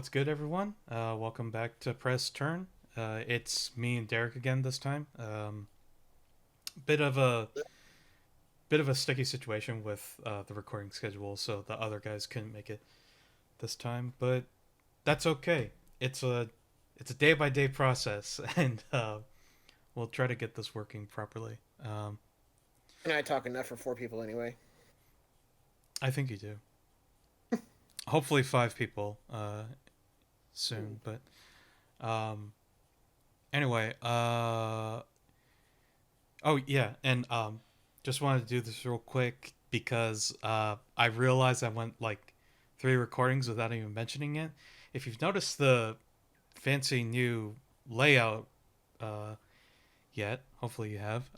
What's good, everyone? Welcome back to Press Turn. It's me and Derek again this time. Bit of a bit of a sticky situation with the recording schedule, so the other guys couldn't make it this time, but that's okay. It's a it's a day by day process, and we'll try to get this working properly. And I talk enough for four people anyway. I think you do. Hopefully, five people soon, but um, anyway. Oh yeah, and just wanted to do this real quick because I realized I went like three recordings without even mentioning it. If you've noticed the fancy new layout uh, yet, hopefully you have.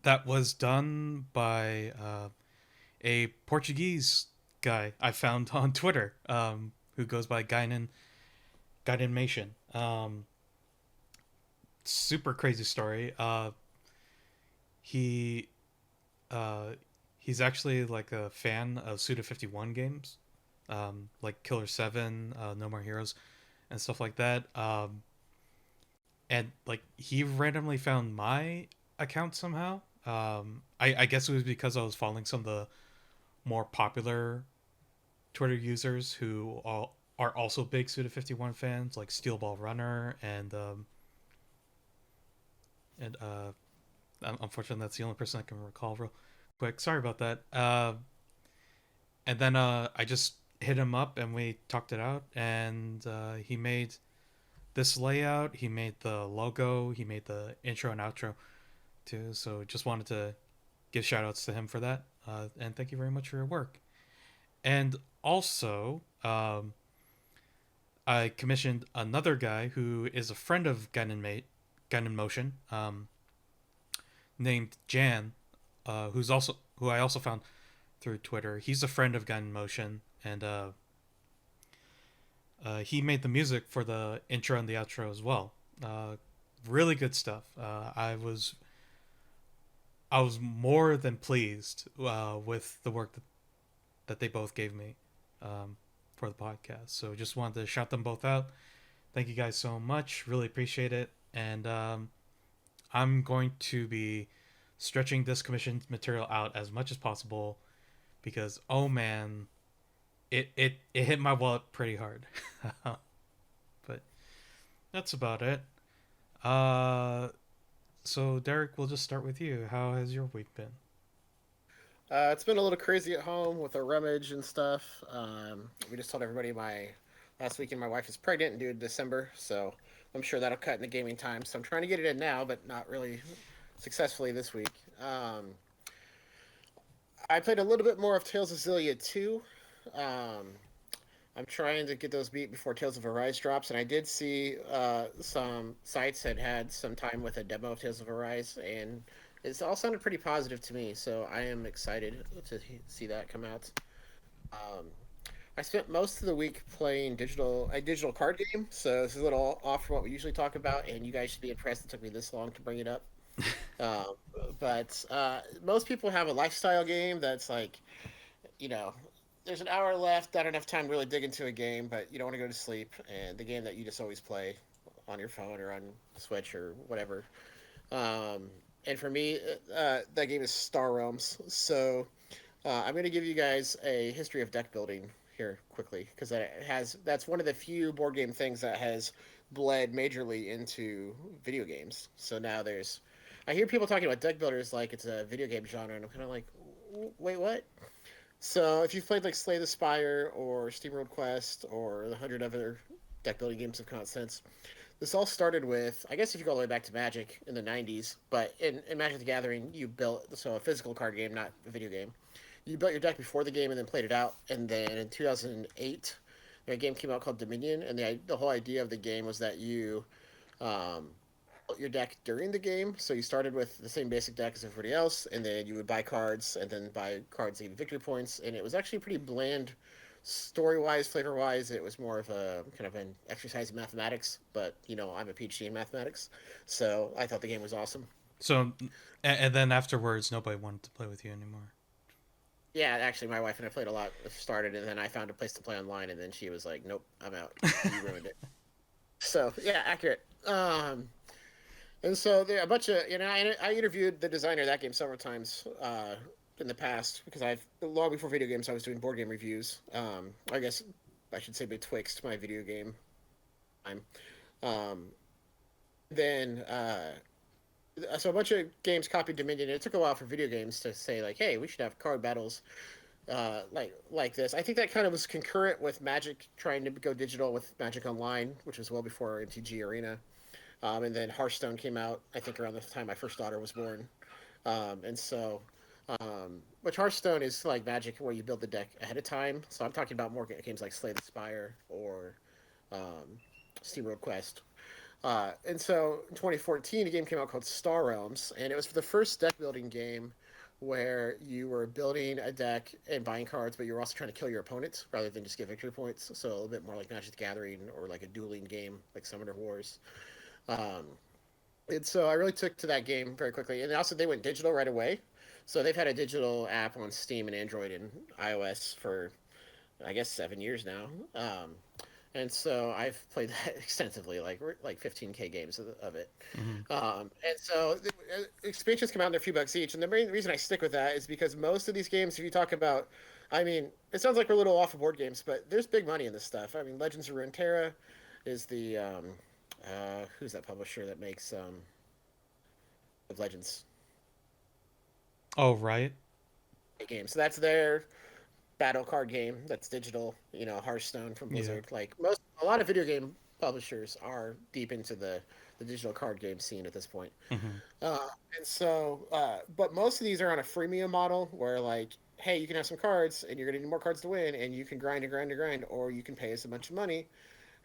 That was done by a Portuguese guy I found on Twitter, who goes by Guinanmation. Super crazy story. He uh, he's actually like a fan of Suda 51 games, like Killer 7, No More Heroes, and stuff like that. And like he randomly found my account somehow. I guess it was because I was following some of the more popular Twitter users who are also big Suda 51 fans, like Steelball Runner and unfortunately that's the only person I can recall real quick. Sorry about that. And then I just hit him up and we talked it out, and he made this layout. He made the logo. He made the intro and outro too. So just wanted to give shout outs to him for that. And thank you very much for your work. And also, I commissioned another guy who is a friend of Gun in Motion, named Jan, who I also found through Twitter. He's a friend of Gun in Motion, and he made the music for the intro and the outro as well. Really good stuff. I was more than pleased with the work that they both gave me for the podcast. So just wanted to shout them both out. Thank you guys so much. Really appreciate it. And I'm going to be stretching this commissioned material out as much as possible because oh man, it hit my wallet pretty hard. But that's about it. Uh, so Derek, we'll just start with you. How has your week been? It's been a little crazy at home with a rummage and stuff. We just told everybody my last weekend my wife is pregnant due in December, so I'm sure that'll cut into gaming time. So I'm trying to get it in now, but not really successfully this week. Um, I played a little bit more of Tales of Zillia 2. Um, I'm trying to get those beat before Tales of Arise drops, and I did see some sites that had some time with a demo of Tales of Arise, and it's all sounded pretty positive to me. So I am excited to see that come out. Um, I spent most of the week playing a digital card game, so this is a little off from what we usually talk about, and you guys should be impressed it took me this long to bring it up. Um, but most people have a lifestyle game that's like you know, there's an hour left, not enough time to really dig into a game, but you don't want to go to sleep. And the game that you just always play on your phone or on Switch or whatever. Um, and for me, that game is Star Realms. So I'm going to give you guys a history of deck building here quickly because that's one of the few board game things that has bled majorly into video games. So now I hear people talking about deck builders like it's a video game genre, and I'm kind of like, wait, what? So if you've played like Slay the Spire or SteamWorld Quest or the hundred other deck building games of Constance, this all started with, I guess if you go all the way back to Magic in the 90s, but in Magic the Gathering, you built, so a physical card game, not a video game. You built your deck before the game and then played it out. And then in 2008, a game came out called Dominion, and the whole idea of the game was that you um, your deck during the game. So you started with the same basic deck as everybody else, and then you would buy cards, and then buy cards to give you victory points. And it was actually pretty bland, story wise, flavor wise. It was more of a kind of an exercise in mathematics. But I'm a PhD in mathematics, so I thought the game was awesome. So, and then afterwards, nobody wanted to play with you anymore. Yeah, actually, my wife and I played a lot. Started, and then I found a place to play online, and then she was like, "Nope, I'm out. You ruined it." So yeah, accurate. And so there a bunch of I interviewed the designer of that game several times in the past because I've long before video games I was doing board game reviews. I guess I should say betwixt my video game time. Um, then so a bunch of games copied Dominion. It took a while for video games to say like, hey, we should have card battles like this. I think that kind of was concurrent with Magic trying to go digital with Magic Online, which was well before MTG Arena. And then Hearthstone came out, I think, around the time my first daughter was born. And so, which Hearthstone is like Magic, where you build the deck ahead of time. So I'm talking about more games like Slay the Spire or um, SteamWorld Quest. And so in 2014, a game came out called Star Realms, and it was for the first deck building game where you were building a deck and buying cards, but you were also trying to kill your opponents rather than just get victory points. So a little bit more like Magic the Gathering or like a dueling game like Summoner Wars. Um, and so I really took to that game very quickly. And also, they went digital right away. So they've had a digital app on Steam and Android and iOS for, I guess, 7 years now. And so I've played that extensively, like 15K games of it. Mm-hmm. And so expansions come out and they're a few bucks each. And the main reason I stick with that is because most of these games, if you talk about, I mean, it sounds like we're a little off of board games, but there's big money in this stuff. I mean, Legends of Runeterra is the who's that publisher that makes of Legends Oh, right. game? So that's their battle card game that's digital. Hearthstone from Yeah. Blizzard. Like a lot of video game publishers are deep into the digital card game scene at this point. Mm-hmm. Uh, and so, but most of these are on a freemium model where like, hey, you can have some cards and you're gonna need more cards to win, and you can grind and grind and grind, or you can pay us a bunch of money.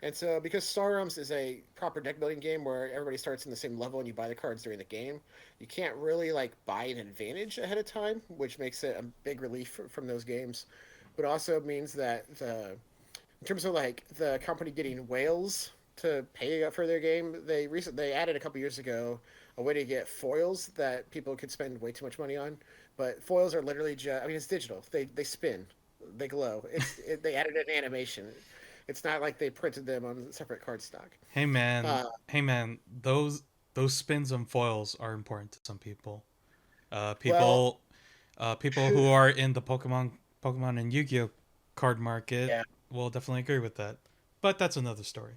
And so, because Star Realms is a proper deck building game where everybody starts in the same level and you buy the cards during the game, you can't really like buy an advantage ahead of time, which makes it a big relief from those games. But also means that in terms of like the company getting whales to pay for their game, they added a couple years ago a way to get foils that people could spend way too much money on. But foils are literally just, I mean, it's digital. They spin, they glow. They added an animation. It's not like they printed them on separate cardstock. Hey man, Uh, hey man, those spins and foils are important to some people. Uh, well, people, people who are in the Pokemon and Yu-Gi-Oh card market yeah. will definitely agree with that. But that's another story.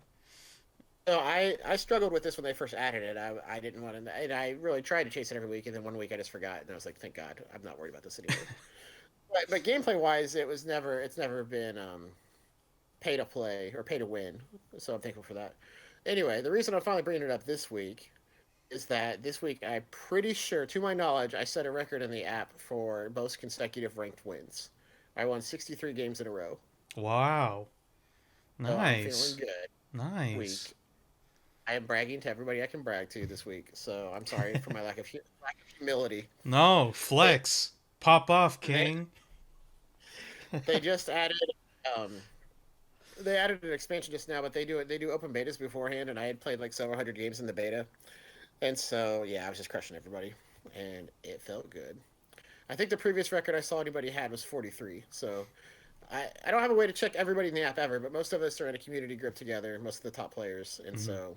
So I struggled with this when they first added it. I didn't want to, and I really tried to chase it every week, and then one week I just forgot, and I was like, thank God, I'm not worried about this anymore. But gameplay wise, it's never been pay to play or pay to win. So I'm thankful for that. Anyway, the reason I'm finally bringing it up this week is that this week I'm pretty sure, to my knowledge, I set a record in the app for most consecutive ranked wins. I won 63 games in a row, Wow, so I'm feeling nice, good. nice. Week. I am bragging to everybody I can brag to this week, so I'm sorry for my lack of humility. No, They flex, pop off, they, King. they just added um they added an expansion just now, but they do open betas beforehand, and I had played like several hundred games in the beta, and so yeah, I was just crushing everybody, and it felt good. I think the previous record I saw anybody had was 43. So I don't have a way to check everybody in the app ever, but most of us are in a community group together, most of the top players, and Hmm. so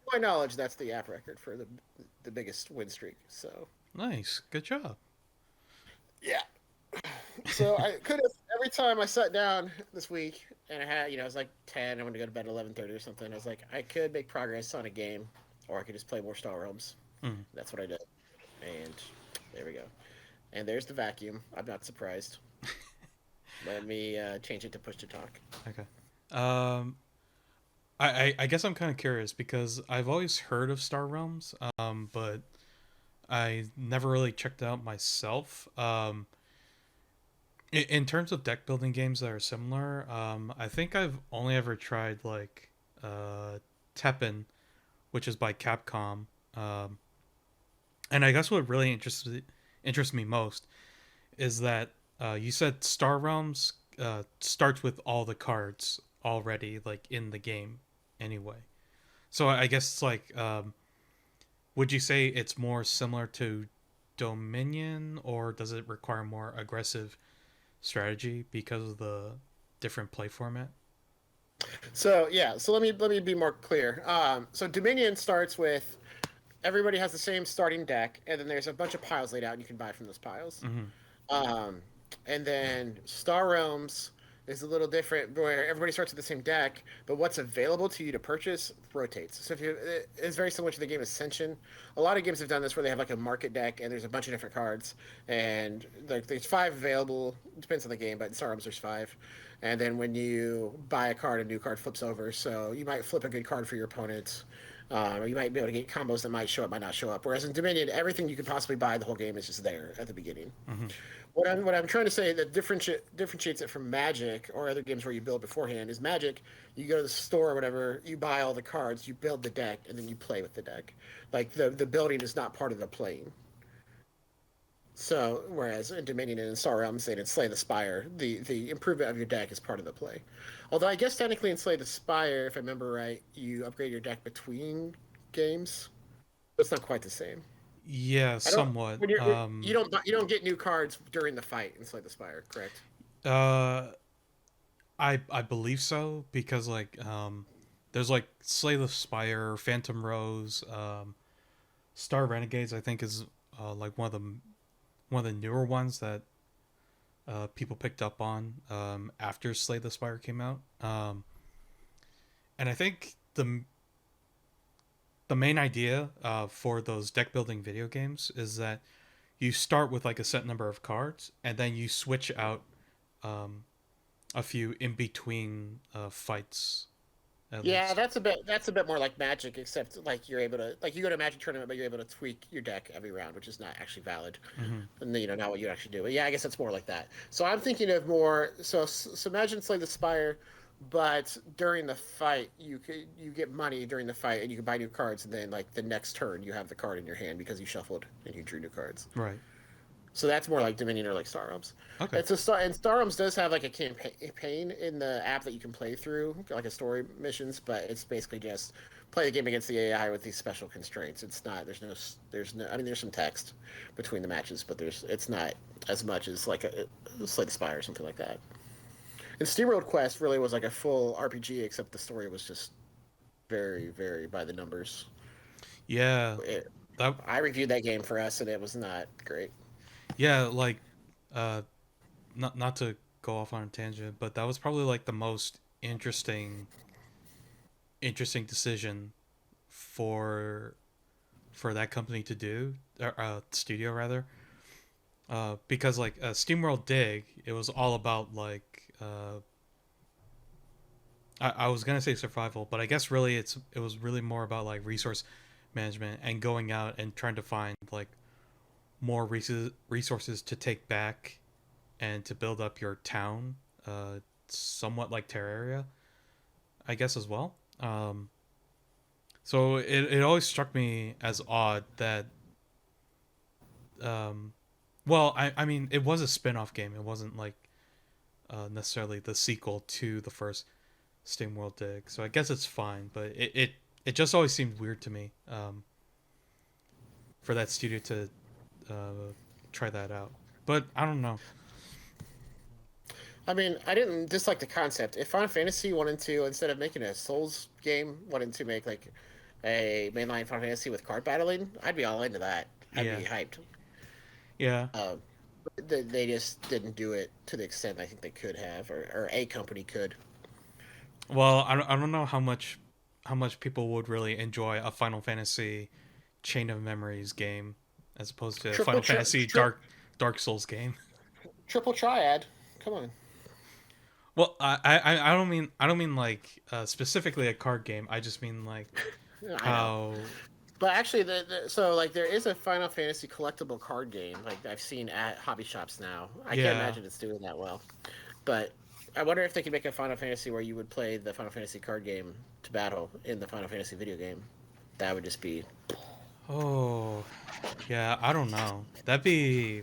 to my knowledge, that's the app record for the biggest win streak. So Nice, good job. yeah, so I could have every time I sat down this week and I had it was like 10. I wanted to go to bed at 11:30 or something. I was like, I could make progress on a game, or I could just play more Star Realms. Mm, That's what I did, and there we go. And there's the vacuum. I'm not surprised. Let me change it to push to talk. okay. Um, I guess I'm kind of curious because I've always heard of Star Realms, but I never really checked it out myself. In terms of deck building games that are similar, I think I've only ever tried like Teppen, which is by Capcom. Um, and I guess what really interests me most is that you said Star Realms starts with all the cards already like in the game anyway. So I guess it's like, would you say it's more similar to Dominion, or does it require more aggressive strategy because of the different play format. So yeah, so let me be more clear. So Dominion starts with everybody has the same starting deck, and then there's a bunch of piles laid out, and you can buy from those piles. Mm-hmm. Um, and then Star Realms is a little different, where everybody starts with the same deck, but what's available to you to purchase rotates. So if you, it's very similar to the game Ascension. A lot of games have done this where they have like a market deck, and there's a bunch of different cards, and like there's five available. It depends on the game, but in Star Realms there's five. And then when you buy a card, a new card flips over. So you might flip a good card for your opponent. Or you might be able to get combos that might show up, might not show up. Whereas in Dominion, everything you could possibly buy the whole game is just there at the beginning. Mm-hmm. What I'm trying to say that differentiates it from Magic or other games where you build beforehand is Magic. You go to the store or whatever, you buy all the cards, you build the deck, and then you play with the deck. Like the building is not part of the playing. So whereas in Dominion and in Star Realms and in Slay the Spire, the improvement of your deck is part of the play. Although I guess technically in Slay the Spire, if I remember right, you upgrade your deck between games. It's not quite the same. Yeah, I don't somewhat. when you don't get new cards during the fight in Slay the Spire, correct? Uh, I believe so because like there's like Slay the Spire, Phantom Rose, Star Renegades. I think is like one of the newer ones that people picked up on after Slay the Spire came out. And I think the main idea for those deck building video games is that you start with like a set number of cards and then you switch out um, a few in between fights at Yeah, least. that's a bit more like Magic, except like you're able to like you go to a Magic tournament, but you're able to tweak your deck every round, which is not actually valid, Mm-hmm. and not what you actually do. But yeah, I guess that's more like that. So I'm thinking of more. So imagine Slay the Spire, but during the fight, you get money during the fight, and you can buy new cards, and then like the next turn, you have the card in your hand because you shuffled and you drew new cards. Right. So that's more like Dominion or like Star Realms. Okay. And Star Realms does have like a campaign in the app that you can play through, like a story missions, but it's basically just play the game against the AI with these special constraints. It's not there's no I mean there's some text between the matches, but it's not as much as like a Slay the Spire or something like that. And SteamWorld Quest really was like a full RPG, except the story was just very by the numbers. Yeah. It, That. I reviewed that game for us, and it was not great. Yeah. Like, uh, not to go off on a tangent, but that was probably like the most interesting decision for that company to do, or studio rather, because like SteamWorld Dig, it was all about like I was gonna say survival, but I guess really it was really more about like resource management and going out and trying to find like more resources to take back and to build up your town, somewhat like Terraria, I guess as well. So it always struck me as odd that um, well, I mean it was a spin-off game. It wasn't like necessarily the sequel to the first Steam World Dig. So I guess it's fine, but it just always seemed weird to me for that studio to try that out. But I don't know. I mean, I didn't dislike the concept. If Final Fantasy wanted to, instead of making a Souls game, wanted to make like a mainline Final Fantasy with card battling, I'd be all into that. I'd Yeah, be hyped. yeah. Um, they just didn't do it to the extent I think they could have, or a company could. Well, I don't know how much people would really enjoy a Final Fantasy Chain of Memories game as opposed to Triple Final tri- Fantasy tri- Dark Souls game. triple triad. Come on. Well, I don't mean like specifically a card game. I just mean like I know. how But actually, so like there is a Final Fantasy collectible card game like I've seen at hobby shops now. I can't yeah. imagine it's doing that well, but I wonder if they could make a Final Fantasy where you would play the Final Fantasy card game to battle in the Final Fantasy video game. That would just be Oh, yeah. I don't know. That'd be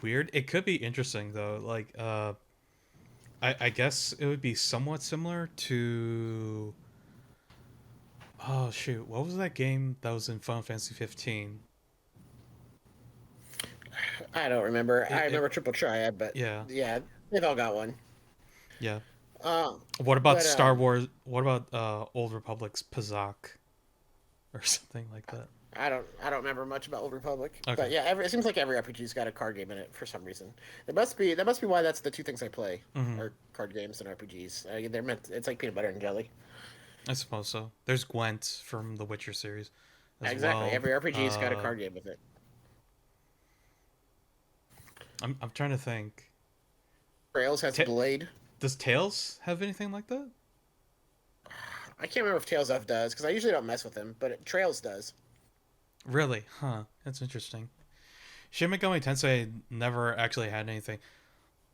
weird. It could be interesting though. Like I guess it would be somewhat similar to oh shoot, what was that game that was in Final Fantasy 15? I don't remember. I It remember Triple Triad, but yeah, yeah, they've all got one. yeah. Um, What about but Star Wars? What about Old Republic's Pazak or something like that? I don't remember much about Old Republic. Okay. But yeah, it seems like every RPG's got a card game in it for some reason. That must be why that's the two things I play Hmm. are card games and RPGs. They're meant. It's like peanut butter and jelly. I suppose so. There's Gwent from the Witcher series as Exactly. well. Every RPG's got a card game with it. I'm trying to think. Trails has a Ta- blade. does Tails have anything like that? I can't remember if Tails F does because I usually don't mess with him, but Trails does. Really? Huh. That's interesting. Shin Megami Tensei never actually had anything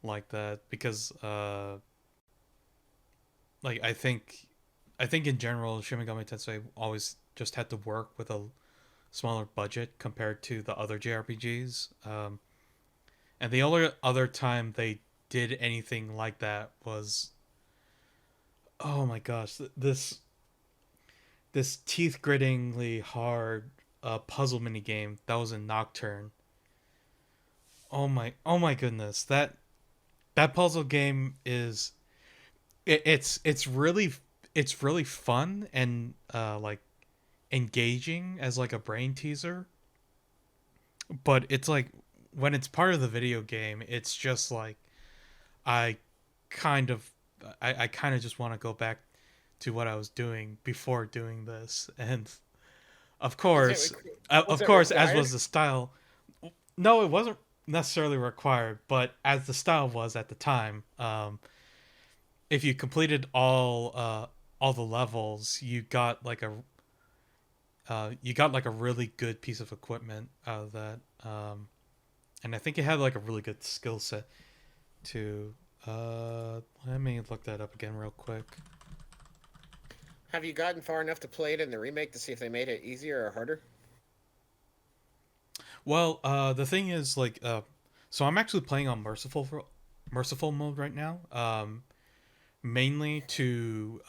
like that because like I think in general Shin Megami Tensei always just had to work with a smaller budget compared to the other JRPGs. And the only other time they did anything like that was, oh my gosh, this teeth grittingly hard puzzle mini game that was in Nocturne. Oh my goodness, that puzzle game is it's really fun and like engaging as like a brain teaser, but it's like when it's part of the video game, it's just like I kind of I kind of just want to go back to what I was doing before doing this, and of Was it course, was of it course, as required? was the style. No, it wasn't necessarily required, but as the style was at the time, if you completed all the levels, you got like a really good piece of equipment out of that, and I think it had like a really good skill set to let me look that up again real quick. Have you gotten far enough to play it in the remake to see if they made it easier or harder? Well, the thing is like so I'm actually playing on merciful mode right now, mainly to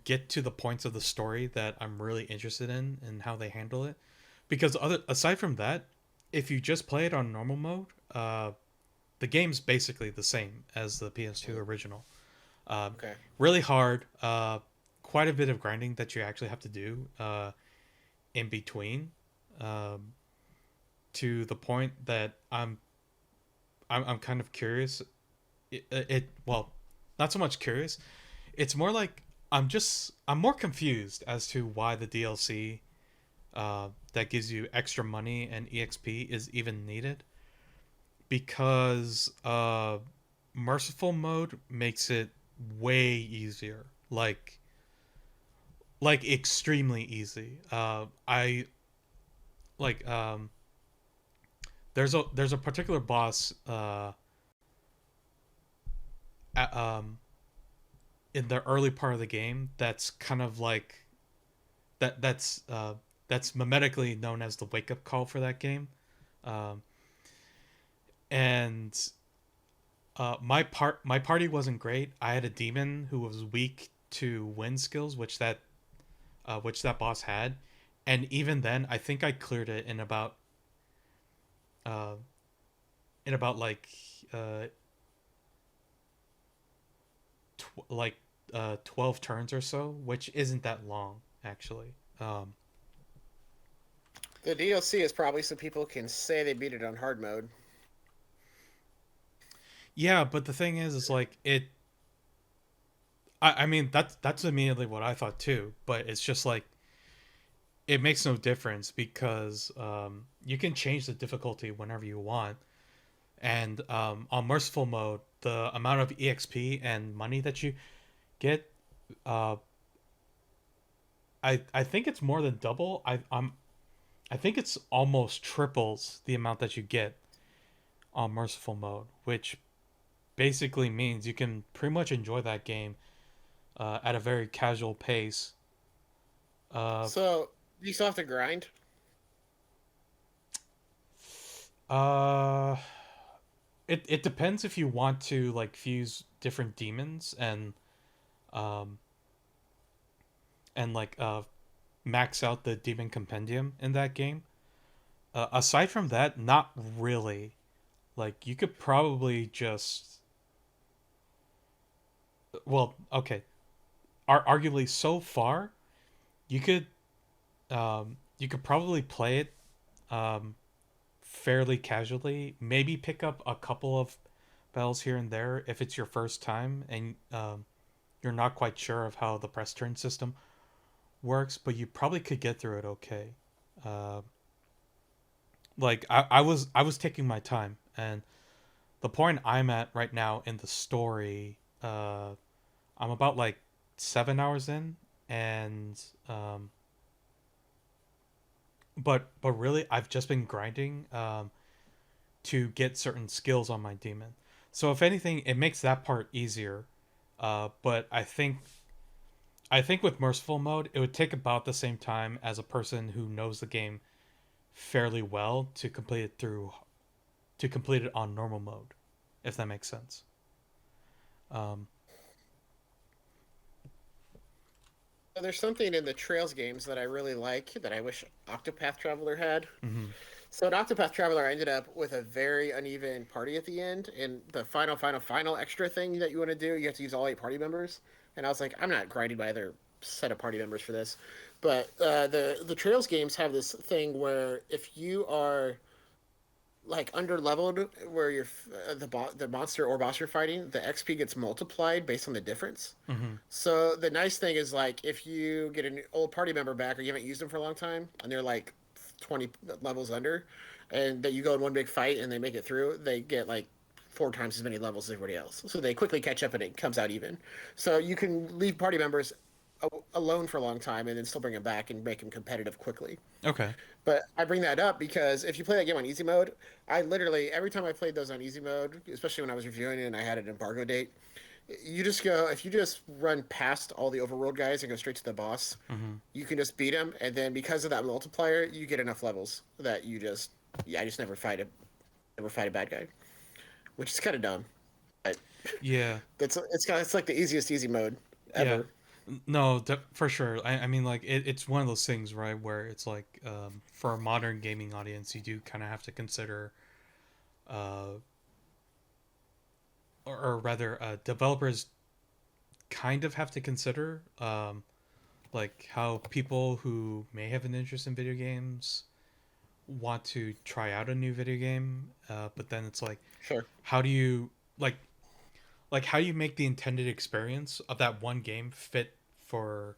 get to the points of the story that I'm really interested in and how they handle it, because other aside from that, if you just play it on normal mode, the game's basically the same as the PS2 Mm, original. uh, okay. Really hard, quite a bit of grinding that you actually have to do in between, um, to the point that I'm kind of curious. Well, not so much curious. It's more like I'm more confused as to why the DLC that gives you extra money and EXP is even needed, because merciful mode makes it way easier, like extremely easy. I like there's a particular boss at, in the early part of the game that's kind of like that's mimetically known as the wake up call for that game. Um, and my party wasn't great. I had a demon who was weak to wind skills, which that boss had, and even then, I think I cleared it uh, in about like uh, 12 turns or so, which isn't that long actually. The DLC is probably so people can say they beat it on hard mode. Yeah, but the thing is like it. I mean that's immediately what I thought too, but it's just like it makes no difference because you can change the difficulty whenever you want. And on merciful mode, the amount of EXP and money that you get, uh, I think it's more than double. I think it's almost triples the amount that you get on merciful mode, which basically means you can pretty much enjoy that game at a very casual pace. Uh, So you still have to grind. uh, it depends if you want to like fuse different demons um and like max out the demon compendium in that game. Aside from that, not really. Like you could probably just, well, okay, arguably so far you could probably play it um, fairly casually. Maybe pick up a couple of battles here and there if it's your first time and you're not quite sure of how the press turn system works, but you probably could get through it okay. Uh, like I was taking my time, and the point I'm at right now in the story, I'm about like 7 hours in, and but really I've just been grinding to get certain skills on my demon. So if anything, it makes that part easier. But I think with merciful mode, it would take about the same time as a person who knows the game fairly well to complete it on normal mode, if that makes sense. Um, There's something in the Trails games that I really like that I wish Octopath Traveler had. mm-hmm, So in Octopath Traveler, I ended up with a very uneven party at the end, and the final extra thing that you want to do, you have to use all 8 party members. And I was like, I'm not grinding by other set of party members for this. But the Trails games have this thing where if you are like under leveled, where you're the monster or boss you're fighting, the XP gets multiplied based on the difference. mm-hmm, So the nice thing is like if you get an old party member back or you haven't used them for a long time and they're like 20 levels under, and that you go in one big fight and they make it through, they get like 4 times as many levels as everybody else. So they quickly catch up and it comes out even. So you can leave party members alone for a long time and then still bring them back and make them competitive quickly. okay. But I bring that up because if you play that game on easy mode, I literally every time I played those on easy mode, especially when I was reviewing it and I had an embargo date, you just go if you just run past all the overworld guys and go straight to the boss, Mm-hmm. you can just beat him, and then because of that multiplier, you get enough levels that you just I just never fight a bad guy, which is kind of dumb. But Yeah, it's like the easiest easy mode yeah. ever. No, for sure. I mean, like it's one of those things, right, where it's like for a modern gaming audience, you do kind of have to consider, uh, or rather, developers kind of have to consider, like how people who may have an interest in video games want to try out a new video game, but then it's like, Sure. how do you like how do you make the intended experience of that one game for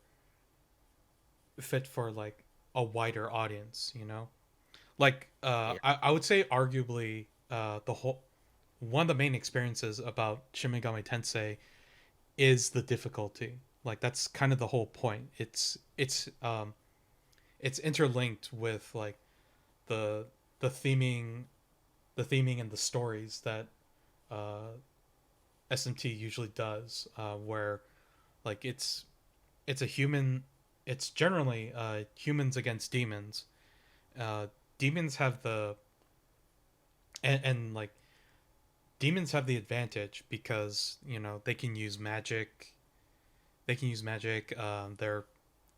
fit for like a wider audience, you know? Like Yeah. I would say arguably the whole one of the main experiences about Shin Megami Tensei is the difficulty. Like that's kind of the whole point. It's interlinked with like the the theming and the stories that uh SMT usually does, where like it's a human it's generally humans against demons. uh demons have the and like demons have the advantage because you know they can use magic. They're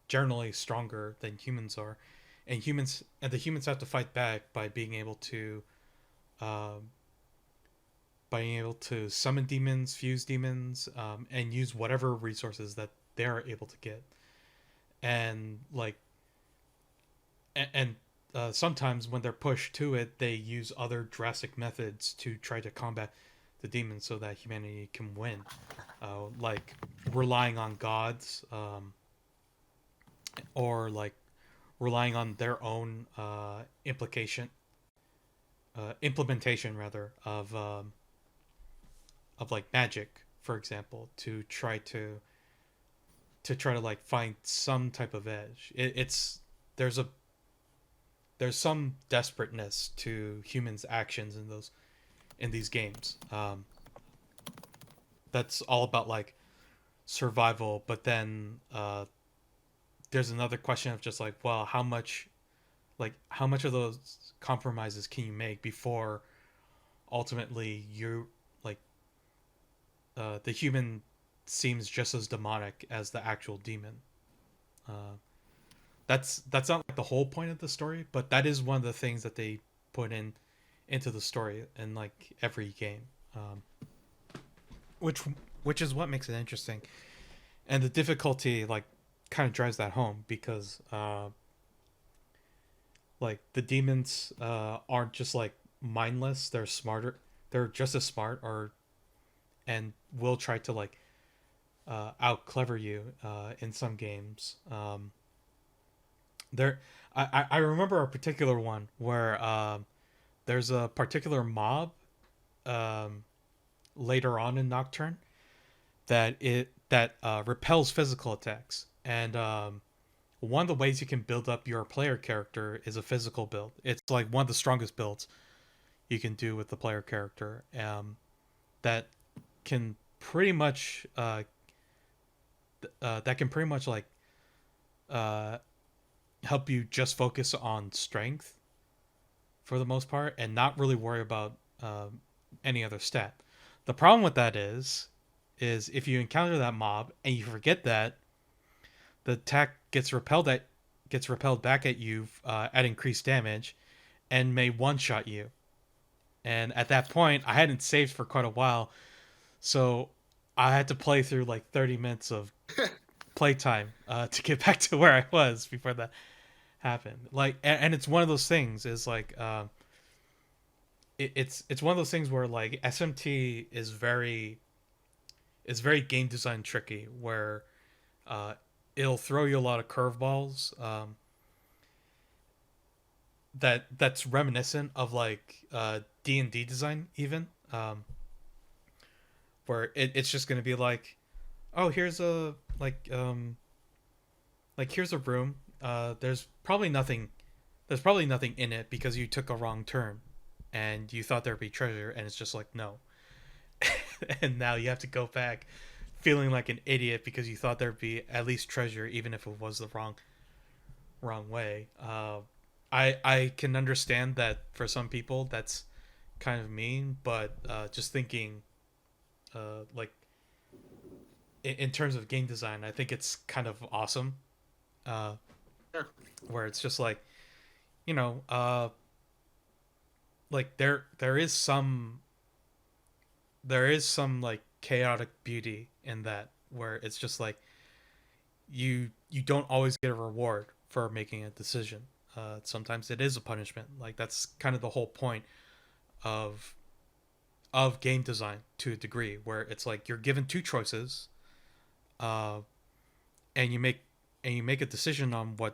generally stronger than humans are, and the humans have to fight back um, by being able to summon demons, fuse demons, and use whatever resources that they're able to get. And like and sometimes when they're pushed to it, they use other drastic methods to try to combat the demons so that humanity can win, like relying on gods, or like relying on their own implementation rather of like magic, for example, to try to like find some type of edge. It's there's a there's some desperateness to humans' actions in these games. That's all about like survival, but then there's another question of just like, well, how much of those compromises can you make before ultimately you like the human seems just as demonic as the actual demon. Uh, that's not like the whole point of the story, but that is one of the things that they put into the story in like every game, um, which which is what makes it interesting, and the difficulty like kind of drives that home because like the demons aren't just like mindless; they're smarter. They're just as smart, or and will try to like out clever you in some games. There, I remember a particular one where there's a particular mob um, later on in Nocturne that repels physical attacks, and one of the ways you can build up your player character is a physical build. It's like one of the strongest builds you can do with the player character. That can pretty much that can pretty much like uh, help you just focus on strength for the most part and not really worry about any other stat. The problem with that is if you encounter that mob and you forget that, the attack gets repelled back at you at increased damage and may one shot you. And at that point, I hadn't saved for quite a while, so I had to play through like 30 minutes of playtime to get back to where I was before that happened. Like, and it's one of those things is like it's one of those things where like SMT is very game design tricky where uh, it'll throw you a lot of curveballs that's reminiscent of like D&D design even where it's just going to be like, oh, here's a like here's a room, there's probably nothing in it because you took a wrong turn and you thought there'd be treasure and it's just like no. And now you have to go back feeling like an idiot because you thought there'd be at least treasure even if it was the wrong way. I can understand that for some people that's kind of mean, but just thinking like in terms of game design, I think it's kind of awesome. Uh, Sure. where it's just like, you know, like there is some like chaotic beauty in that where it's just like you don't always get a reward for making a decision. Sometimes it is a punishment. Like that's kind of the whole point of game design to a degree, where it's like you're given two choices, uh, and you make a decision on one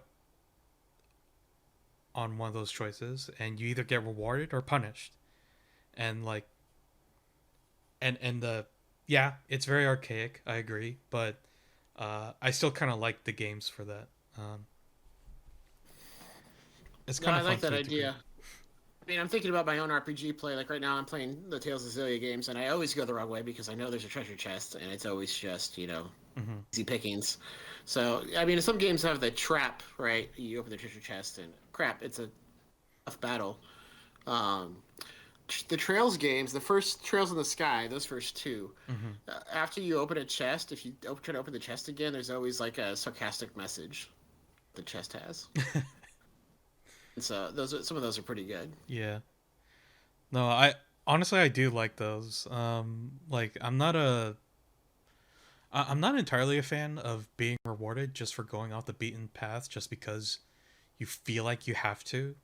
of those choices, and you either get rewarded or punished. And like and the yeah, it's very archaic. I agree, but I still kind of like the games for that. It's No, kind I of fun like that to a degree. idea. I mean, I'm thinking about my own RPG play. Like right now, I'm playing the Tales of Zillia games, and I always go the wrong way because I know there's a treasure chest, and it's always just Hmm. easy pickings. So I mean, some games have the trap, right? You open the treasure chest, and crap, it's a tough battle. Um, the Trails games, the first Trails in the Sky, those first two, Hmm. after you open a chest, if you try to open the chest again, there's always like a sarcastic message the chest has. And so some of those are pretty good. Yeah. No, I honestly I do like those. Like I'm not entirely a fan of being rewarded just for going off the beaten path just because you feel like you have to.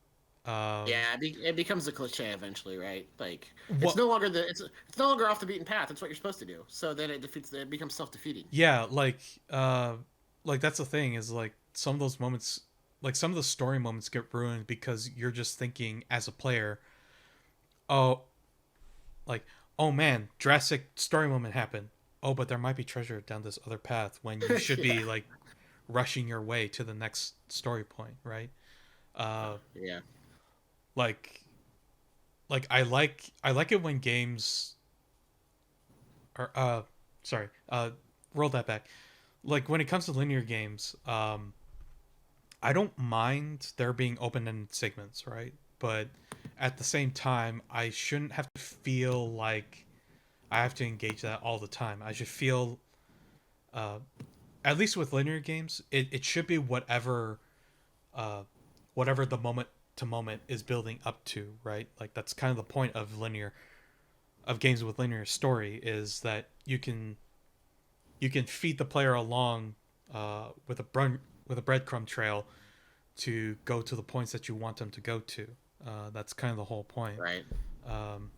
Um, Yeah, it becomes a cliche eventually, right? Like what? it's no longer off the beaten path. It's what you're supposed to do. So then it becomes self defeating. Yeah, like that's the thing is like some of those moments, like some of the story moments get ruined because you're just thinking as a player, oh, like oh man, drastic story moment happened. Oh, but there might be treasure down this other path when you should Yeah, be like rushing your way to the next story point, right? Uh, yeah, like I like it when games are sorry roll that back. Like when it comes to linear games, I don't mind there being open ended segments, right? But at the same time, I shouldn't have to feel like I have to engage that all the time. I should feel, uh, at least with linear games, it should be whatever. whatever the moment to moment is building up to, right? Like that's kind of the point of games with linear story is that you can feed the player along with a breadcrumb trail to go to the points that you want them to go to. That's kind of the whole point. Right. Um,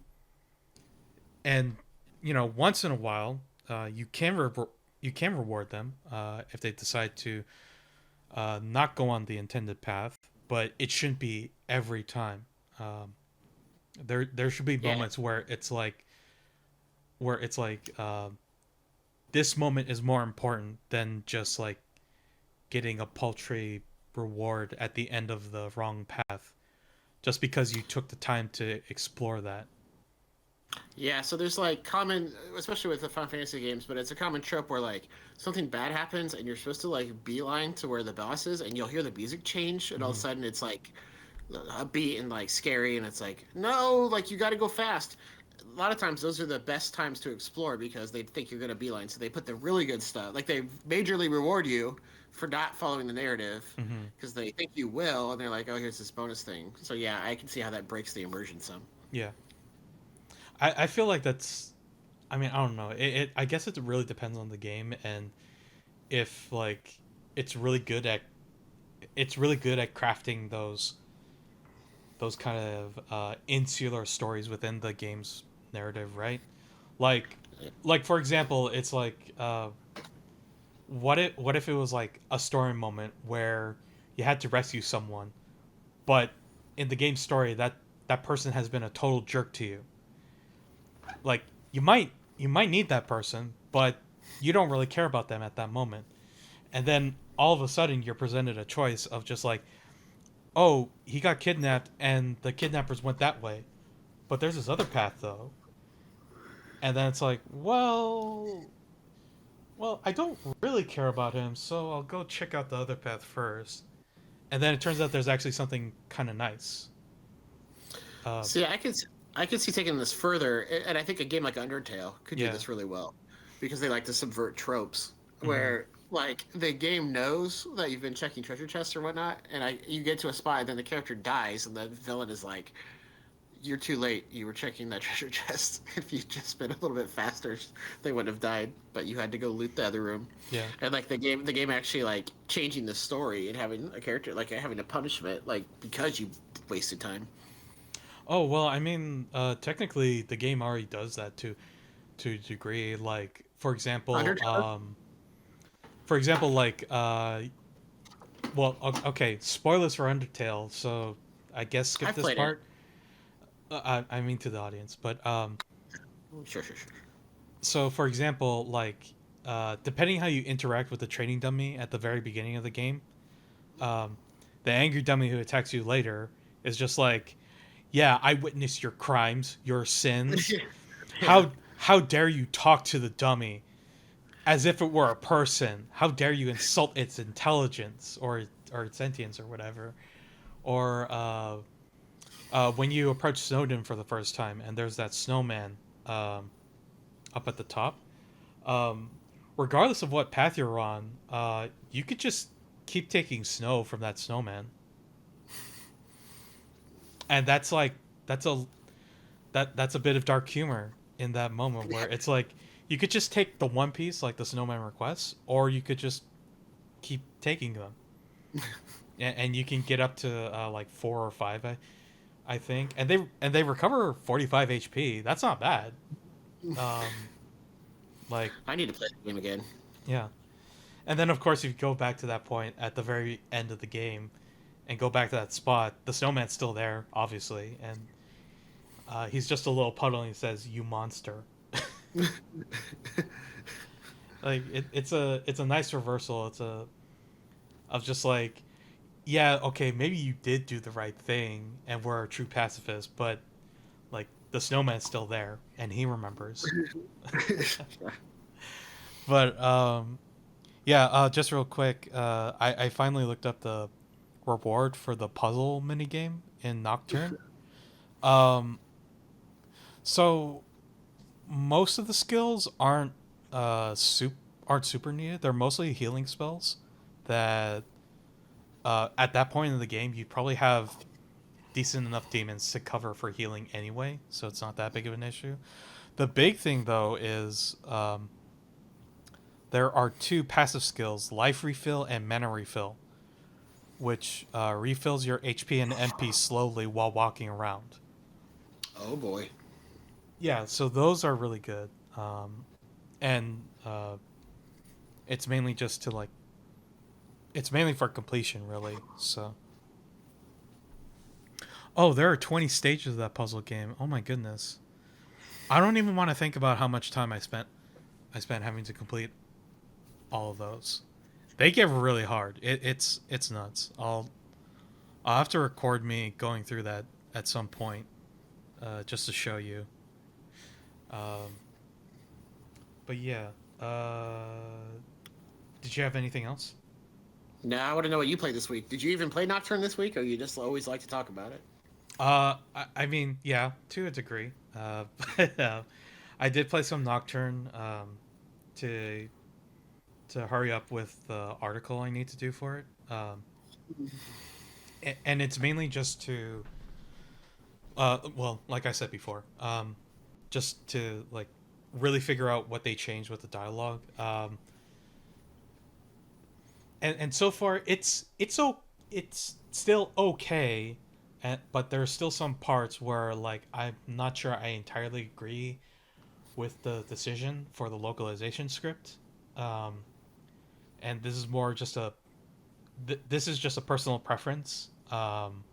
and once in a while, you can reward them if they decide to not go on the intended path, but it shouldn't be every time. Um, there should be Yeah. moments where it's like this moment is more important than just like getting a paltry reward at the end of the wrong path just because you took the time to explore that. Yeah, so there's like common, especially with the Final Fantasy games, but it's a common trope where like something bad happens and you're supposed to like beeline to where the boss is, and you'll hear the music change, and all of a Mm-hmm. sudden it's like a beat and like scary, and it's like no, like you got to go fast. A lot of times those are the best times to explore because they think you're gonna beeline, so they put the really good stuff. Like they majorly reward you for not following the narrative Mm-hmm. because they think you will, and they're like, oh, here's this bonus thing. So yeah, I can see how that breaks the immersion some. Yeah, I feel like that's. I mean, I don't know. I guess it really depends on the game and if like it's really good at it's really good at crafting those kind of insular stories within the game's narrative, right? Like, like for example, it's like what if it was like a story moment where you had to rescue someone, but in the game story that person has been a total jerk to you. Like you might need that person, but you don't really care about them at that moment. And then all of a sudden you're presented a choice of just like, oh, he got kidnapped and the kidnappers went that way, but there's this other path though. And then it's like, well, I don't really care about him, so I'll go check out the other path first. And then it turns out there's actually something kind of nice. Uh, See, I could see taking this further, and I think a game like Undertale could do yeah. this really well because they like to subvert tropes Mm-hmm. where like the game knows that you've been checking treasure chests or whatnot, and you get to a spot, and then the character dies, and the villain is like, "You're too late. You were checking that treasure chest. If you'd just been a little bit faster, they wouldn't have died. But you had to go loot the other room." Yeah. And like the game actually like changing the story and having a character like having a punishment like because you wasted time. Oh well, I mean, technically the game already does that to a degree. Like Undertale. for example, like well, okay, spoilers for Undertale. So I guess skip I've this played it. part. I mean to the audience, but Sure, sure, sure. so for example, like depending how you interact with the training dummy at the very beginning of the game, um, the angry dummy who attacks you later is just like, yeah, I witnessed your crimes, your sins. Yeah. How dare you talk to the dummy as if it were a person? How dare you insult its intelligence or its sentience or whatever? Or when you approach Snowden for the first time and there's that snowman um, up at the top, um, regardless of what path you're on, you could just keep taking snow from that snowman, and that's like that's a that's a bit of dark humor in that moment where it's like you could just take the one piece like the snowman requests, or you could just keep taking them, and you can get up to like 4 or 5, I think, and they recover 45 HP. That's not bad. Um, like I need to play the game again. yeah, and then of course if you go back to that point at the very end of the game and go back to that spot, the snowman's still there, obviously, and he's just a little puddle and he says, "You monster." Like it's a nice reversal. It's a of just like, yeah, okay, maybe you did do the right thing and were a true pacifist, but like the snowman's still there and he remembers. But yeah, just real quick, I finally looked up the reward for the puzzle minigame in Nocturne. Um, so most of the skills aren't super needed. They're mostly healing spells that at that point in the game, you'd probably have decent enough demons to cover for healing anyway, so it's not that big of an issue. The big thing though is there are two passive skills: life refill and mana refill, which refills your HP and MP slowly while walking around. Oh boy. Yeah, so those are really good, and it's mainly just to like it's mainly for completion, really. So, oh, there are 20 stages of that puzzle game. Oh my goodness, I don't even want to think about how much time I spent having to complete all of those. They get really hard. It's nuts. I'll have to record me going through that at some point, just to show you. Um, but yeah, did you have anything else? Now I want to know what you played this week. Did you even play Nocturne this week, or you just always like to talk about it? I mean, yeah, to a degree. But I did play some Nocturne to to hurry up with the article I need to do for it. And it's mainly just to, well, like I said before, just to like really figure out what they changed with the dialogue. And so far it's still okay, but there's still some parts where like I'm not sure I entirely agree with the decision for the localization script. Um, and this is more just this is just a personal preference. And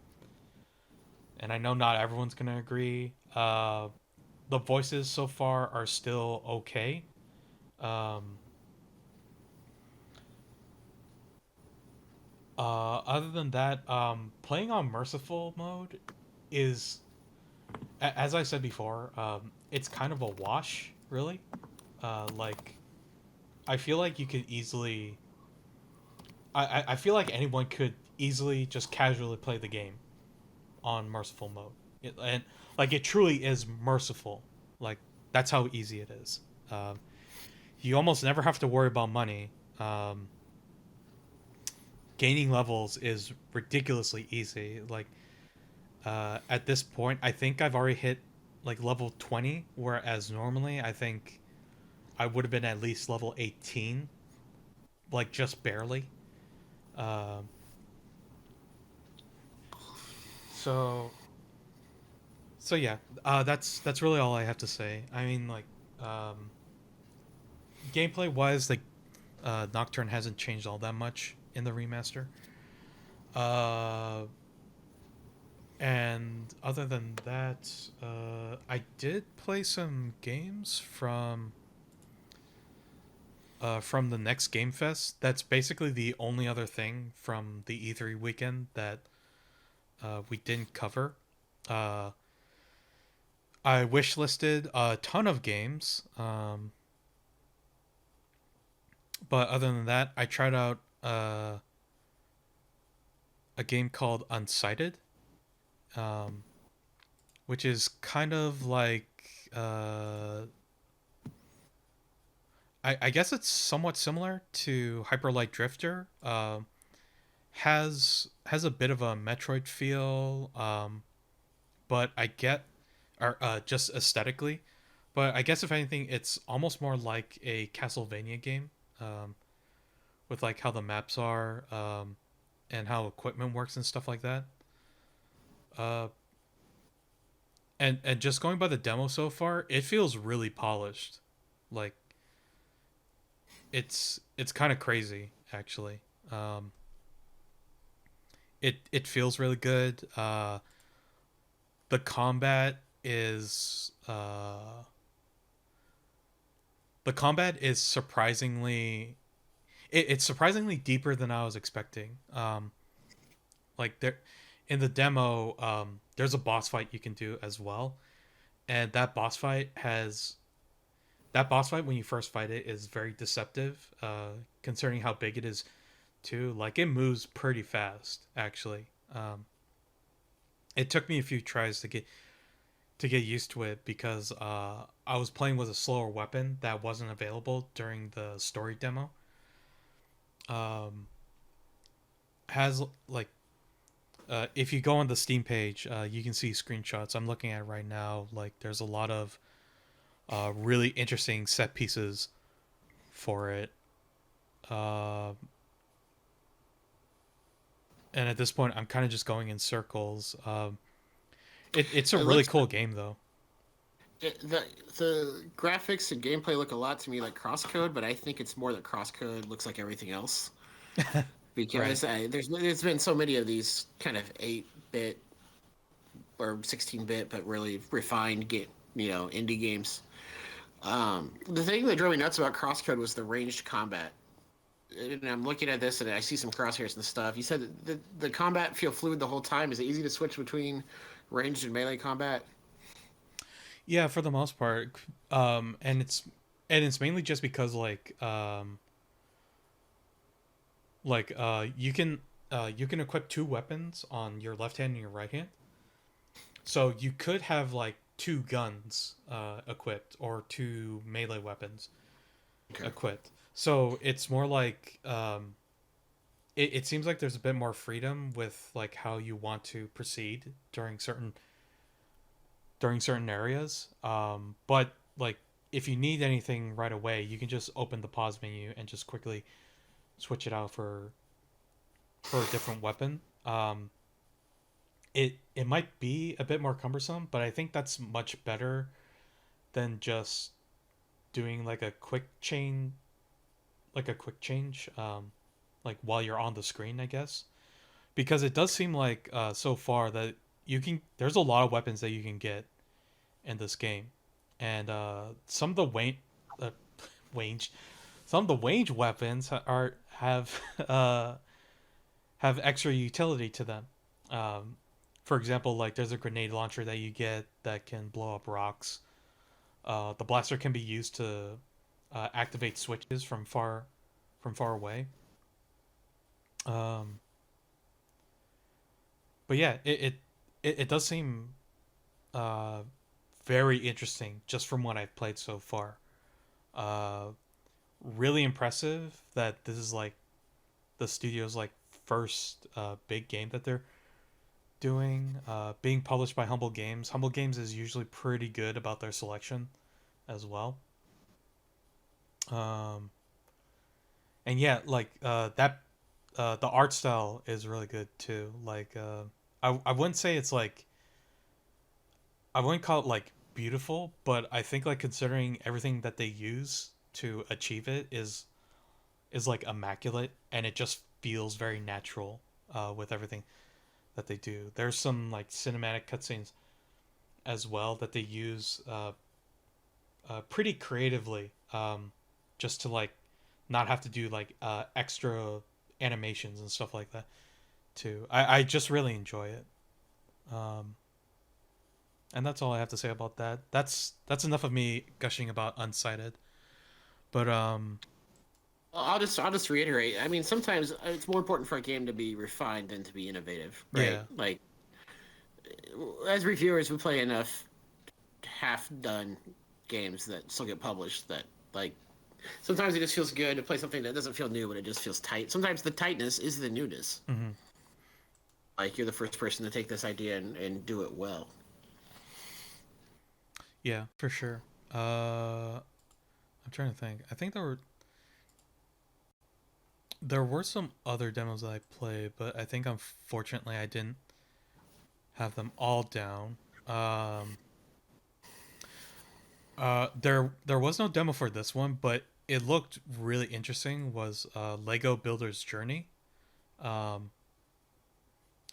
I know not everyone's gonna agree. The voices so far are still okay. Um, other than that, playing on merciful mode is, as I said before, it's kind of a wash, really. Like, I feel like you could easily. I feel like anyone could easily just casually play the game on merciful mode. And like it truly is merciful. Like that's how easy it is. Um, you almost never have to worry about money. Um, Gaining levels is ridiculously easy. Like at this point, I think I've already hit like level 20, whereas normally I think I would have been at least level 18, like just barely. Um, so so yeah, that's really all I have to say. I mean, like um, gameplay wise, like Nocturne hasn't changed all that much in the remaster. Uh, and other than that, I did play some games from the next Game Fest. That's basically the only other thing from the E3 weekend that we didn't cover. Uh, I wish listed a ton of games, but other than that, I tried out a game called Unsighted, um, which is kind of like I guess it's somewhat similar to Hyper Light Drifter. Has a bit of a Metroid feel, but I get or just aesthetically. But I guess if anything, it's almost more like a Castlevania game, um, with like how the maps are, and how equipment works and stuff like that. Uh, and just going by the demo so far, it feels really polished. Like it's kind of crazy actually. Um, it feels really good. The combat is surprisingly it's surprisingly deeper than I was expecting. Like there in the demo, there's a boss fight you can do as well, and that boss fight when you first fight it is very deceptive, concerning how big it is too. Like it moves pretty fast actually. It took me a few tries to get used to it because I was playing with a slower weapon that wasn't available during the story demo. Um, has like if you go on the Steam page, you can see screenshots. I'm looking at it right now. Like there's a lot of really interesting set pieces for it. Uh, and at this point, I'm kind of just going in circles. It's a It really looks cool game though. the graphics and gameplay look a lot to me like Crosscode, but I think it's more that Crosscode looks like everything else Right. because there's been so many of these kind of 8-bit or 16-bit but really refined indie games. The thing that drove me nuts about Crosscode was the ranged combat. And I'm looking at this and I see some crosshairs and stuff. You said that the combat feel fluid the whole time. Is it easy to switch between ranged and melee combat? Yeah, for the most part, and it's mainly just because you can equip two weapons on your left hand and your right hand. So you could have like two guns equipped or two melee weapons Okay. equipped. So it's more like it seems like there's a bit more freedom with like how you want to proceed during certain areas. But like if you need anything right away, you can just open the pause menu and just quickly switch it out for a different weapon. It might be a bit more cumbersome, but I think that's much better than just doing like a quick change, like while you're on the screen, I guess, because it does seem like so far that there's a lot of weapons that you can get in this game, and some of the uh, range some of the range weapons are have extra utility to them. Um, for example, like there's a grenade launcher that you get that can blow up rocks. The blaster can be used to activate switches from far away. Um, but yeah, it does seem uh, very interesting just from what I've played so far. Uh, really impressive that this is like the studio's like first big game that they're doing. Being published by Humble Games. Humble Games is usually pretty good about their selection as well. Um, and yeah, like that the art style is really good too. Like I wouldn't say it's like I wouldn't call it like beautiful, but I think like considering everything that they use to achieve it is like immaculate, and it just feels very natural with everything that they do. There's some like cinematic cutscenes as well that they use pretty creatively, just to like not have to do like extra animations and stuff like that too. I just really enjoy it. Um, and that's all I have to say about that. That's enough of me gushing about Unsighted. But I'll just reiterate. I mean, sometimes it's more important for a game to be refined than to be innovative, right? yeah, Like as reviewers, we play enough half-done games that still get published that like sometimes it just feels good to play something that doesn't feel new, but it just feels tight. Sometimes the tightness is the newness. hmm, Like you're the first person to take this idea and do it well. yeah, for sure. I'm trying to think. I think there were some other demos that I played, but I think unfortunately I didn't have them all down. Um, there was no demo for this one, but it looked really interesting. Was Lego Builder's Journey, um,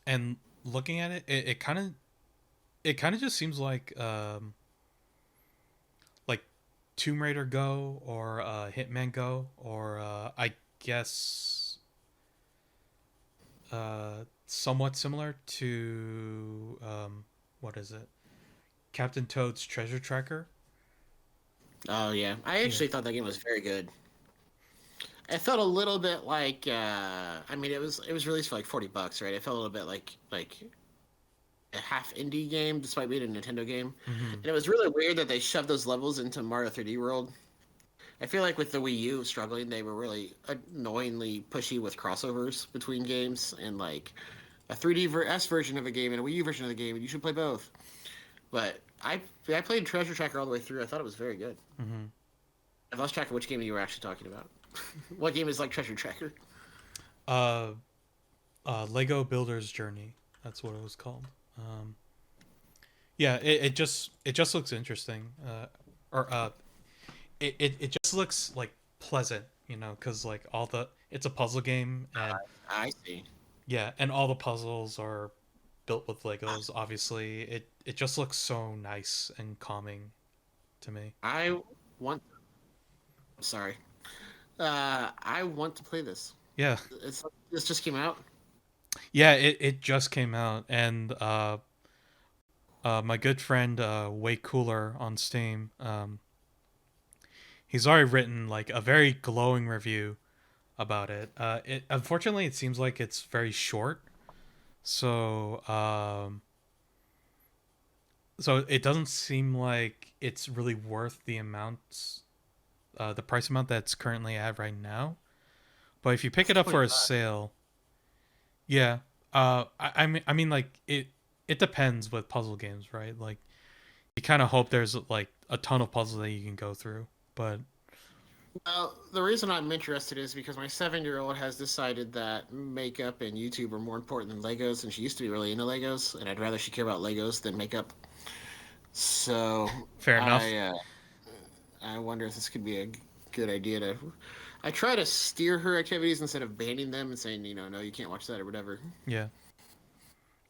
and looking at it, it kind of just seems like Tomb Raider Go or Hitman Go or I guess somewhat similar to what is it? Captain Toad's Treasure Tracker. Oh yeah, I Yeah. actually thought that game was very good. It felt a little bit like I mean it was released for like $40, right? It felt a little bit like a half indie game despite being a Nintendo game. Hmm. And it was really weird that they shoved those levels into Mario 3D World I feel like with the Wii U struggling, they were really annoyingly pushy with crossovers between games and like a 3DS version of a game and a Wii U version of the game, and you should play both. But I played Treasure Tracker all the way through. I thought it was very good. Mm-hmm. I've lost track of which game you were actually talking about. What game is like Treasure Tracker? Uh, Lego Builder's Journey. That's what it was called. Yeah, it just looks interesting. Or it just looks like pleasant, because like all the it's a puzzle game, and I see. yeah, and all the puzzles are built with Legos. Obviously, it just looks so nice and calming to me. I want. Sorry. I want to play this. Yeah, This just came out. yeah, it just came out, and my good friend Way Cooler on Steam, he's already written like a very glowing review about it. It unfortunately it seems like it's very short, so so it doesn't seem like it's really worth the price amount that's currently at right now. But if you pick it up for a 25. sale, yeah, I mean, like it depends with puzzle games, right? Like you kind of hope there's like a ton of puzzles that you can go through, but Well, the reason I'm interested is because my 7-year-old has decided that makeup and YouTube are more important than Legos, and she used to be really into Legos, and I'd rather she care about Legos than makeup. So fair enough. I I wonder if this could be a good idea to. I try to steer her activities instead of banning them and saying, no, you can't watch that or whatever. Yeah.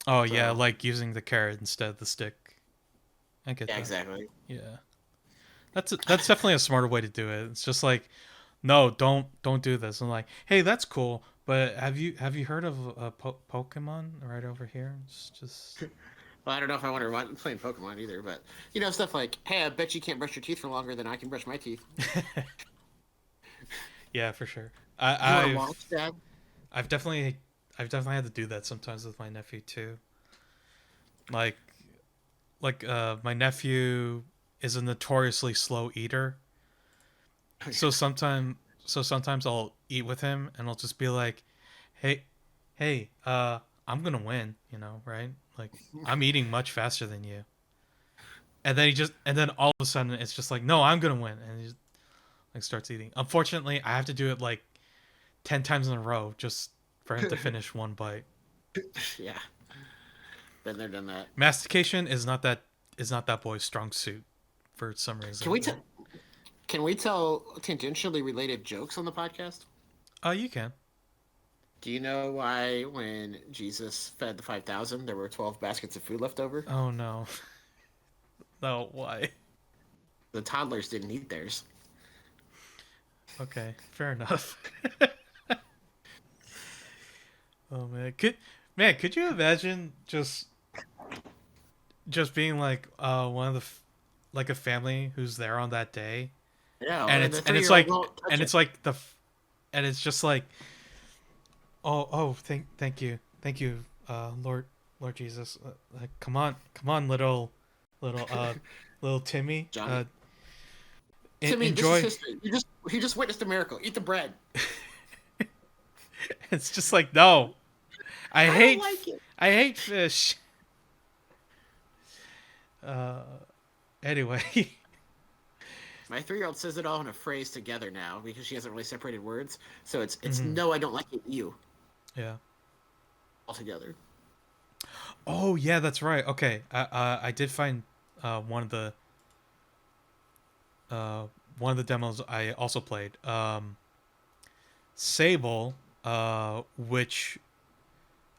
Oh yeah, So like using the carrot instead of the stick. I get yeah, that. exactly. Yeah. That's definitely a smarter way to do it. It's just like, no, don't do this. I'm like, hey, that's cool, but have you heard of Pokemon right over here? It's just Well, I don't know if I want her playing Pokemon either, but stuff like, hey, I bet you can't brush your teeth for longer than I can brush my teeth. yeah, for sure. You want I, to I've watch that? I've definitely I've definitely had to do that sometimes with my nephew too. Like my nephew is a notoriously slow eater, so sometimes I'll eat with him and I'll just be like, hey, hey, I'm gonna win, right? Like I'm eating much faster than you. And then all of a sudden it's just like, no, I'm gonna win, and he just, like starts eating. Unfortunately, I have to do it like 10 times in a row just for him to finish one bite. Yeah, been there, done that. Mastication is not that boy's strong suit for some Can reason, we but tell? Can we tell tangentially related jokes on the podcast? you can. Do you know why when Jesus fed the 5,000, there were 12 baskets of food left over? Oh no, no, why? The toddlers didn't eat theirs. Okay, fair enough. Oh man, could you imagine just being like one of like a family who's there on that day, Yeah, and and it's the and it's 3-year-old like won't touch and it. it's like and it's just like, oh, thank you, Lord Jesus, like, come on, little Timmy, Johnny, Timmy, this is enjoy. history. You just witnessed a miracle. Eat the bread. It's just like, no, I I don't hate like it. I hate fish. Uh, anyway, My 3-year-old says it all in a phrase together now because she hasn't really separated words. So it's hmm no, I don't like it. You yeah. all together. Oh yeah, that's right. Okay, I did find uh, one of the uh, one of the demos I also played. Sable, which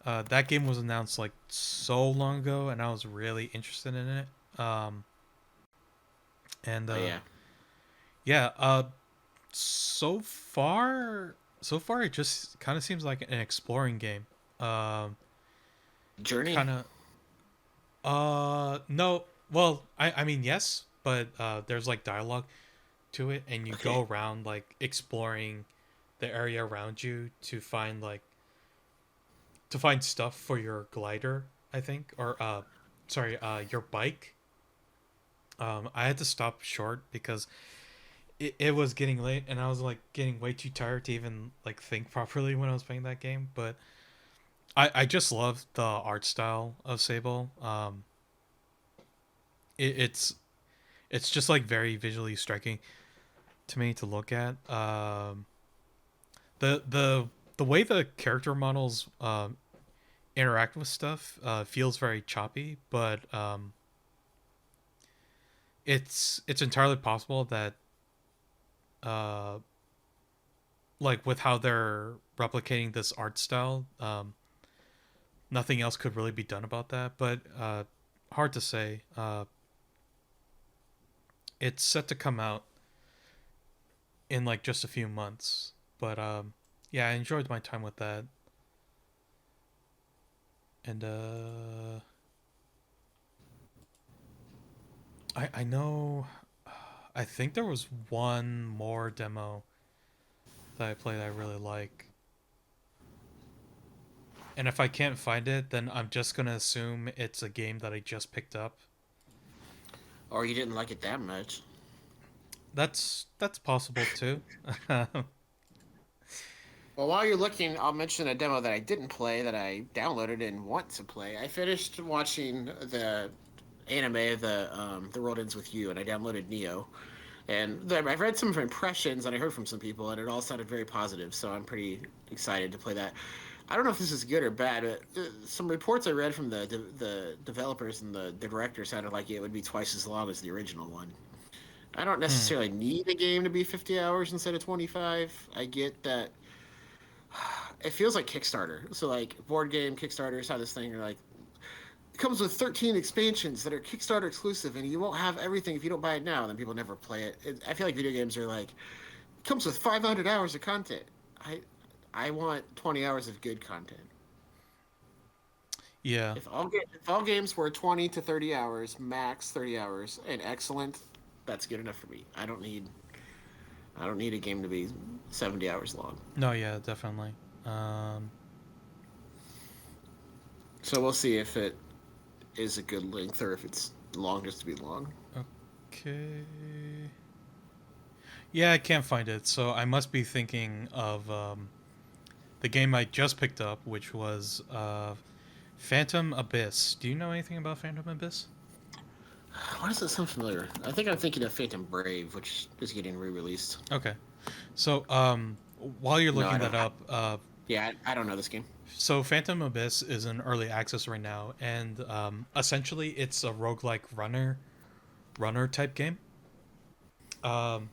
that game was announced like so long ago, and I was really interested in it. And Oh yeah, yeah, so far it just kind of seems like an exploring game. Um, Journey. kind of. No. Well, I mean yes, but there's like dialogue to it, and you Okay. go around like exploring the area around you to find stuff for your glider, I think, or sorry, your bike. I had to stop short because it was getting late, and I was like getting way too tired to even like think properly when I was playing that game. But I just love the art style of Sable. It, it's just like very visually striking to me to look at. The way the character models interact with stuff feels very choppy, but it's entirely possible that uh, like with how they're replicating this art style, nothing else could really be done about that. But hard to say. It's set to come out in like just a few months, but yeah, I enjoyed my time with that, and I know, I think there was one more demo that I played I really like. And if I can't find it, then I'm just gonna assume it's a game that I just picked up. Or you didn't like it that much. That's possible too. Well, while you're looking, I'll mention a demo that I didn't play that I downloaded and want to play. I finished watching the anime, the World Ends with You, and I downloaded Neo. And I've read some impressions and I heard from some people, and it all sounded very positive. So I'm pretty excited to play that. I don't know if this is good or bad, but some reports I read from the developers and the director sounded like it would be twice as long as the original one. I don't Hmm. necessarily need a game to be 50 hours instead of 25. I get that it feels like Kickstarter. So like board game Kickstarters have this thing. Are like it comes with 13 expansions that are Kickstarter exclusive, and you won't have everything if you don't buy it now. Then people never play it. I feel like video games are like it comes with 500 hours of content. I I want 20 hours of good content. Yeah. If all games were 20 to 30 hours, max 30 hours, and excellent, that's good enough for me. I don't need a game to be 70 hours long. No. Yeah. Definitely. Um. So we'll see if it is a good length or if it's long just to be long. Okay. Yeah, I can't find it, so I must be thinking of the game I just picked up, which was Phantom Abyss. Do you know anything about Phantom Abyss? Why does that sound familiar? I think I'm thinking of Phantom Brave, which is getting re-released. Okay. So, while you're No, I looking don't. that up, Yeah, I don't know this game. so Phantom Abyss is in early access right now, and essentially it's a roguelike runner type game. Um,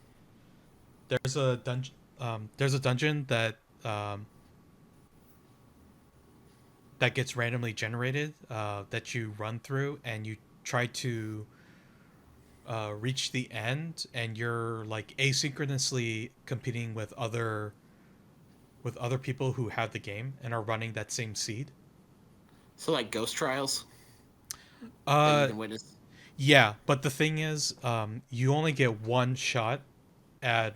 there's a dungeon. There's a dungeon um, that gets randomly generated that you run through, and you try to reach the end, and you're like asynchronously competing with other people who have the game and are running that same seed. So like Ghost Trials that you Uh, can witness. yeah, but the thing is, you only get one shot at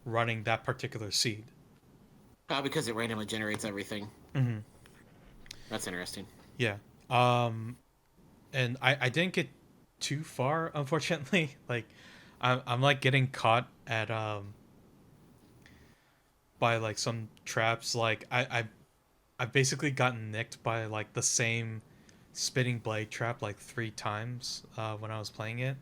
running that particular seed. Because it randomly generates everything. Mm-hmm. That's interesting. Yeah. And I didn't get too far, unfortunately. Like, I'm like getting caught at by like some traps. Like I've basically gotten nicked by like the same spinning blade trap like 3 times when I was playing it.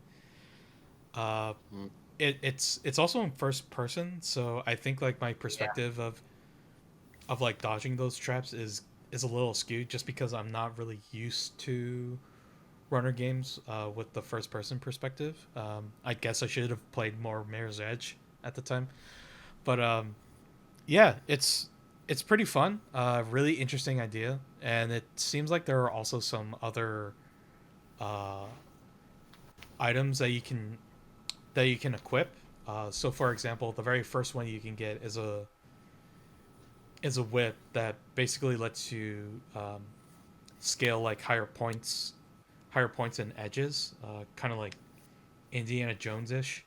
Uh, Mm. it's also in first person, so I think like my Yeah. perspective of like dodging those traps is a little skewed just because I'm not really used to runner games with the first person perspective. I guess I should have played more Mirror's Edge at the time, but yeah, it's pretty fun. Really interesting idea, and it seems like there are also some other uh, items that you can equip. So, for example, the very first one you can get is a whip that basically lets you scale like higher points and edges, kind of like Indiana Jones ish.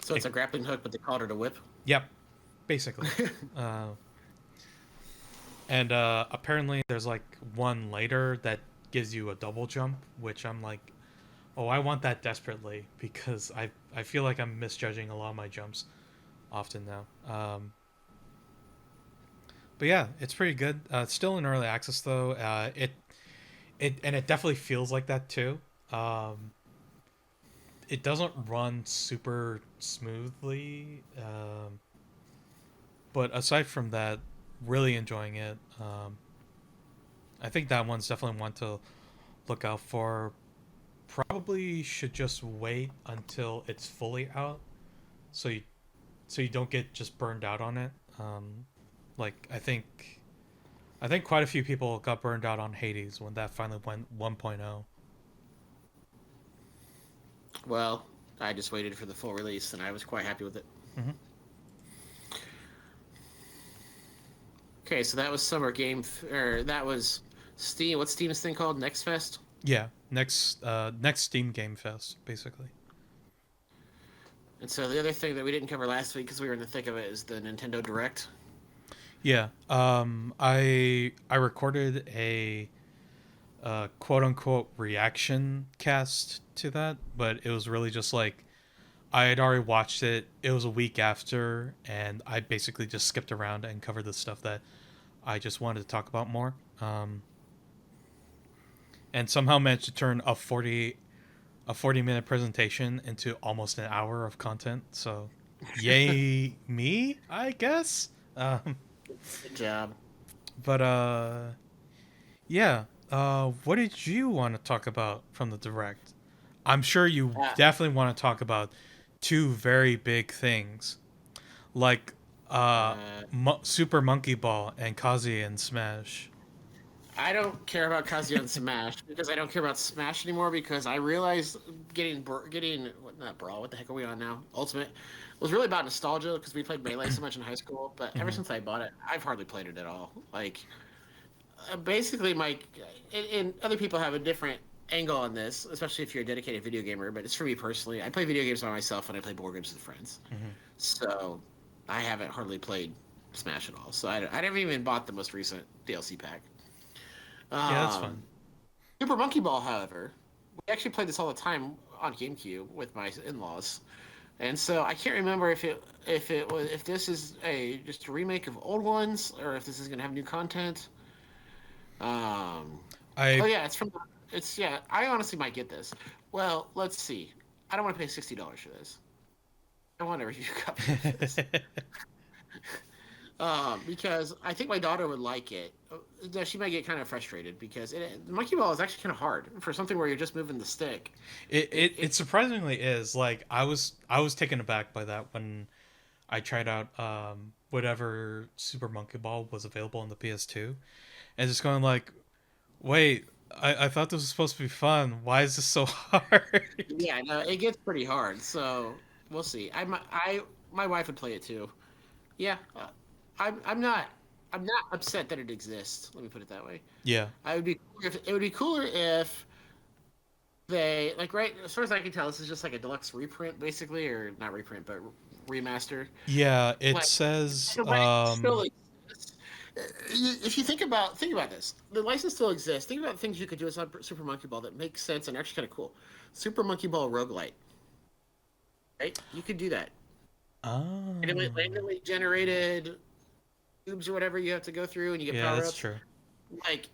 So It, it's a grappling hook, but they called it a whip. yep, basically. Uh, and apparently there's like one later that gives you a double jump, which I'm like Oh, I want that desperately because I feel like I'm misjudging a lot of my jumps often now. But yeah, it's pretty good. It's still in early access though. It definitely feels like that too. Um, it doesn't run super smoothly, but aside from that, really enjoying it. I think that one's definitely one to look out for. Probably should just wait until it's fully out, so you don't get just burned out on it. Like I think quite a few people got burned out on Hades when that finally went 1.0. Well, I just waited for the full release, and I was quite happy with it. Mm-hmm. Okay, so that was Summer Game, or that was Steam. What's Steam's thing called? Next Fest. Yeah, next Steam Game Fest basically. And so the other thing that we didn't cover last week because we were in the thick of it is the Nintendo Direct. Yeah. I recorded a quote unquote reaction cast to that, but it was really just like I had already watched it. It was a week after, and I basically just skipped around and covered the stuff that I just wanted to talk about more. And somehow managed to turn a 40-minute presentation into almost an hour of content. So, yay me, I guess. Um, Good job. but yeah. What did you want to talk about from the direct? I'm sure you Uh, definitely want to talk about two very big things, like uh, Super Monkey Ball and Kazi and Smash. I don't care about Kazuya and Smash because I don't care about Smash anymore because I realized getting not Brawl. What the heck are we on now? Ultimate was really about nostalgia because we played Melee so much in high school. But ever Mm-hmm. since I bought it, I've hardly played it at all. Like basically, my and other people have a different angle on this, especially if you're a dedicated video gamer. But it's for me personally. I play video games by myself and I play board games with friends. Mm-hmm. So I haven't hardly played Smash at all. So I never even bought the most recent DLC pack. Yeah, that's fun. Um, Super Monkey Ball, however, we actually played this all the time on GameCube with my in-laws, and so I can't remember if this is a just a remake of old ones or if this is gonna have new content. Um, oh I yeah, it's yeah. I honestly might get this. Well, let's see. I don't want to pay $60 for this. I want a review copy of this. Because I think my daughter would like it. She might get kind of frustrated because the monkey ball is actually kind of hard for something where you're just moving the stick. it surprisingly is. Like I was taken aback by that when I tried out whatever Super Monkey Ball was available on the PS2, and just going like, wait, I thought this was supposed to be fun. Why is this so hard? Yeah, no, it gets pretty hard. So we'll see. My wife would play it too. Yeah, I'm not upset that it exists. Let me put it that way. Yeah, It would be cooler if they like right as far as I can tell, this is just like a deluxe reprint, basically, or not reprint, but remaster. yeah. It Like says the license still exists. If you think about this, the license still exists. Think about the things you could do with Super Monkey Ball that makes sense and actually kind of cool. Super Monkey Ball roguelite, right? You could do that. oh, Randomly generated tubes or whatever you have to go through, and you get yeah, power that's ups. true. Like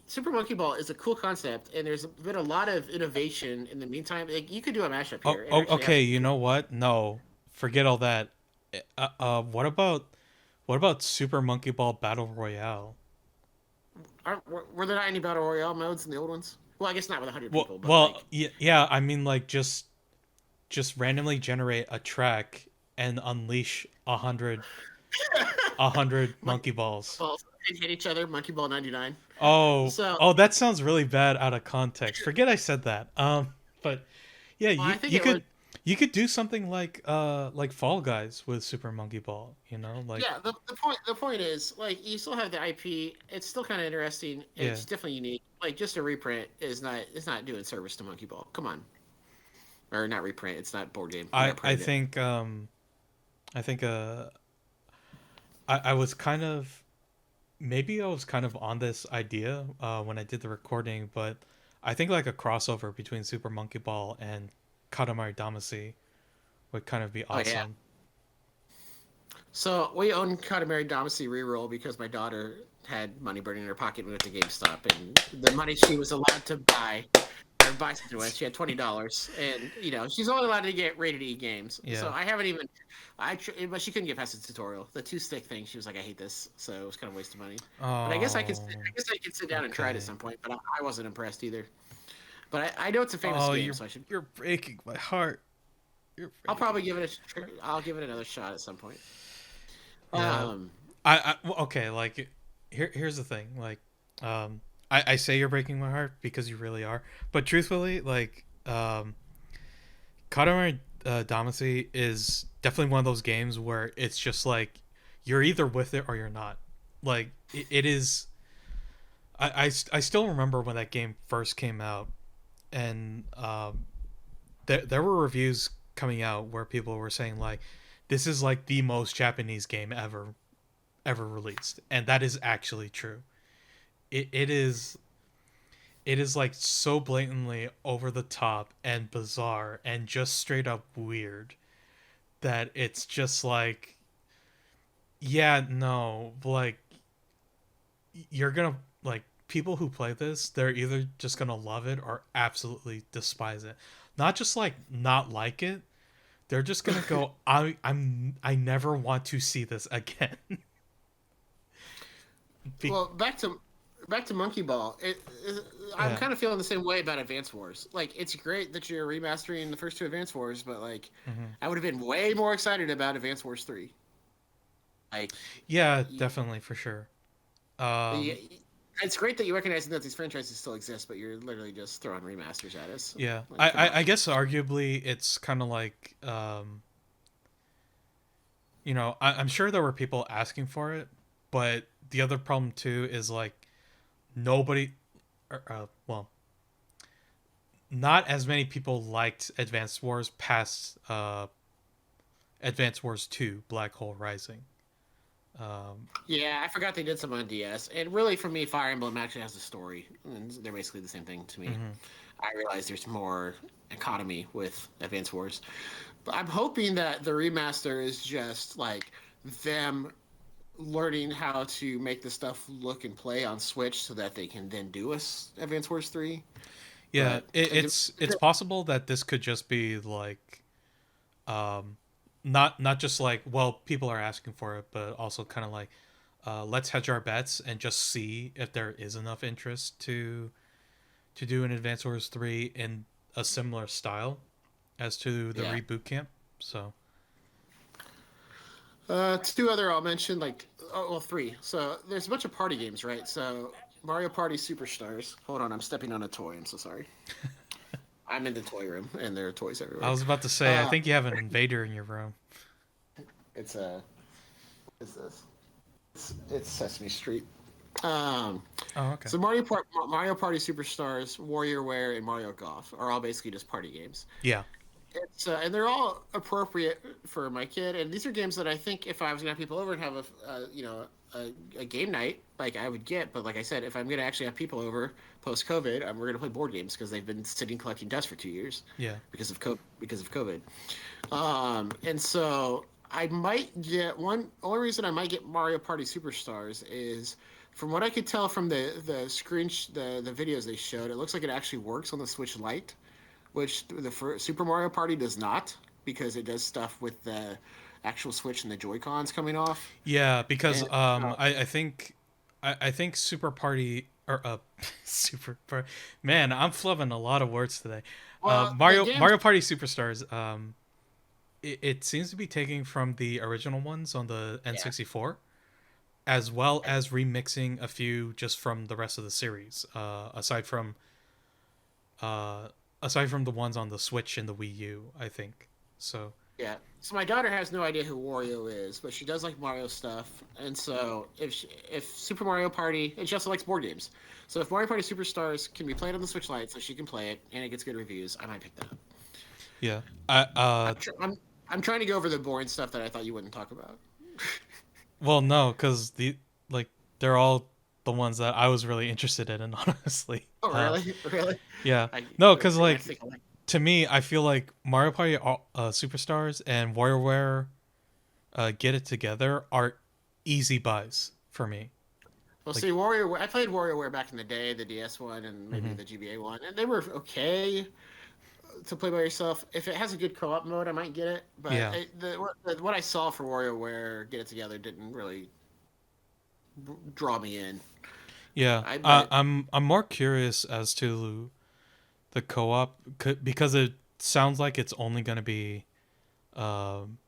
Super Monkey Ball is a cool concept, and there's been a lot of innovation in the meantime. Like you could do a mashup Oh, here and oh, actually have okay. You know what? No, forget all that. What about Super Monkey Ball Battle Royale? were there not any battle royale modes in the old ones? Well, I guess not with 100 Well, people, but well, like yeah, yeah. I mean, like just randomly generate a track and unleash a hundred monkey monkey balls. balls and hit each other. Monkey Ball 99. Oh, So oh, that sounds really bad out of context. Forget I said that. But yeah, well, I think it was. you could do something like Fall Guys with Super Monkey Ball. You know, like Yeah, the point is like you still have the IP. It's still kind of interesting. yeah. It's definitely unique. Like just a reprint is not it's not doing service to Monkey Ball. Come on, or not reprint. It's not board game. They're not I printing it. think I think I was kind of maybe I was kind of on this idea when I did the recording, but I think like a crossover between Super Monkey Ball and Katamari Damacy would kind of be Oh yeah. awesome. So we own Katamari Damacy reroll because my daughter had money burning in her pocket when we went to GameStop, and the money she was allowed to buy something with, she had $20, and she's only allowed to get rated E games. So Yeah. I haven't even, but she couldn't get past the tutorial. The two stick thing, she was like, I hate this, so it was kind of a waste of money. But Oh, I guess I could sit down and try it at okay. some point. But I wasn't impressed either. But I know it's a famous Oh, game, so I should. you're breaking my heart. You're I'll probably breaking give it my heart. I'll give it another shot at some point. Yeah. Um, Well, okay, like here's the thing. Like I say you're breaking my heart because you really are. But truthfully, like Katamari Damacy is definitely one of those games where it's just like you're either with it or you're not. Like it is. I still remember when that game first came out, and there were reviews coming out where people were saying like, this is like the most Japanese game ever released, and that is actually true. It is like so blatantly over the top and bizarre and just straight up weird that it's just like, yeah, no, like you're gonna like people who play this, they're either just gonna love it or absolutely despise it. Not just like not like it, they're just gonna go, I never want to see this again. Be- well, back to Monkey Ball. I'm yeah. kind of feeling the same way about Advance Wars. Like, it's great that you're remastering the first two Advance Wars, but like, Hmm. I would have been way more excited about Advance Wars 3. Like, Yeah, y- definitely for sure. y- Um, it's great that you recognize that these franchises still exist, but you're literally just throwing remasters at us. yeah, Like, come on. I guess arguably it's kind of like, I'm sure there were people asking for it, but the other problem too is like nobody, well, not as many people liked Advanced Wars past Advanced Wars 2, Black Hole Rising. Um, Yeah, I forgot they did some on DS. And really, for me, Fire Emblem actually has a story. And they're basically the same thing to me. mhm. I realize there's more economy with Advance Wars. But I'm hoping that the remaster is just like them learning how to make the stuff look and play on Switch so that they can then do Advance Wars 3. Yeah, But it's possible that this could just be like, um, not just like, well, people are asking for it, but also kind of like, let's hedge our bets and just see if there is enough interest to do an Advance Wars 3 in a similar style as to the yeah. reboot camp. So Two other I'll mention, like, oh, well, three. So there's a bunch of party games, right? So Mario Party Superstars. Hold on, I'm stepping on a toy. I'm so sorry. I'm in the toy room, and there are toys I everywhere. was about to say, I Uh, think you have an invader in your room. it's a. What is this? It's Sesame Street. Um, Oh, okay. so Mario Party Superstars, WarioWare, and Mario Golf are all basically just party games. Yeah. It's and they're all appropriate for my kid. And these are games that I think if I was gonna have people over and have a game night, like I would get. But like I said, if I'm gonna actually have people over post COVID, we're gonna play board games because they've been sitting collecting dust for 2 years Yeah. because of COVID. And so I might get one. Only reason I might get Mario Party Superstars is, from what I could tell from the videos they showed, it looks like it actually works on the Switch Lite, which the first Super Mario Party does not, because it does stuff with the actual Switch and the Joy Cons coming off. Yeah, because And I think Super Party or Super Party, man, I'm flubbing a lot of words today. the Mario games, Party Superstars, it seems to be taking from the original ones on the yeah, N64, as well as remixing a few just from the rest of the series. Uh, aside from the ones on the Switch and the Wii U, I think. So yeah. So my daughter has no idea who Wario is, but she does like Mario stuff. And so if Super Mario Party, and she also likes board games. So if Mario Party Superstars can be played on the Switch Lite, so she can play it and it gets good reviews, I might pick that up. yeah, I I'm trying to go over the boring stuff that I thought you wouldn't talk about. well, no, because the like they're all the ones that I was really interested in, honestly. Oh, really? Really? Yeah, I no, Let's because see. I like think I like. to me, I feel like Mario Party Superstars and WarioWare Get It Together are easy buys for me. Well, Like, see, Warrior. I played WarioWare back in the day, the DS one and maybe mhm, the GBA one, and they were okay to play by yourself. If it has a good co-op mode, I might get it. But yeah, what I saw for WarioWare Get It Together didn't really draw me in. yeah. I but I'm more curious as to the co-op because it sounds like it's only going to be um,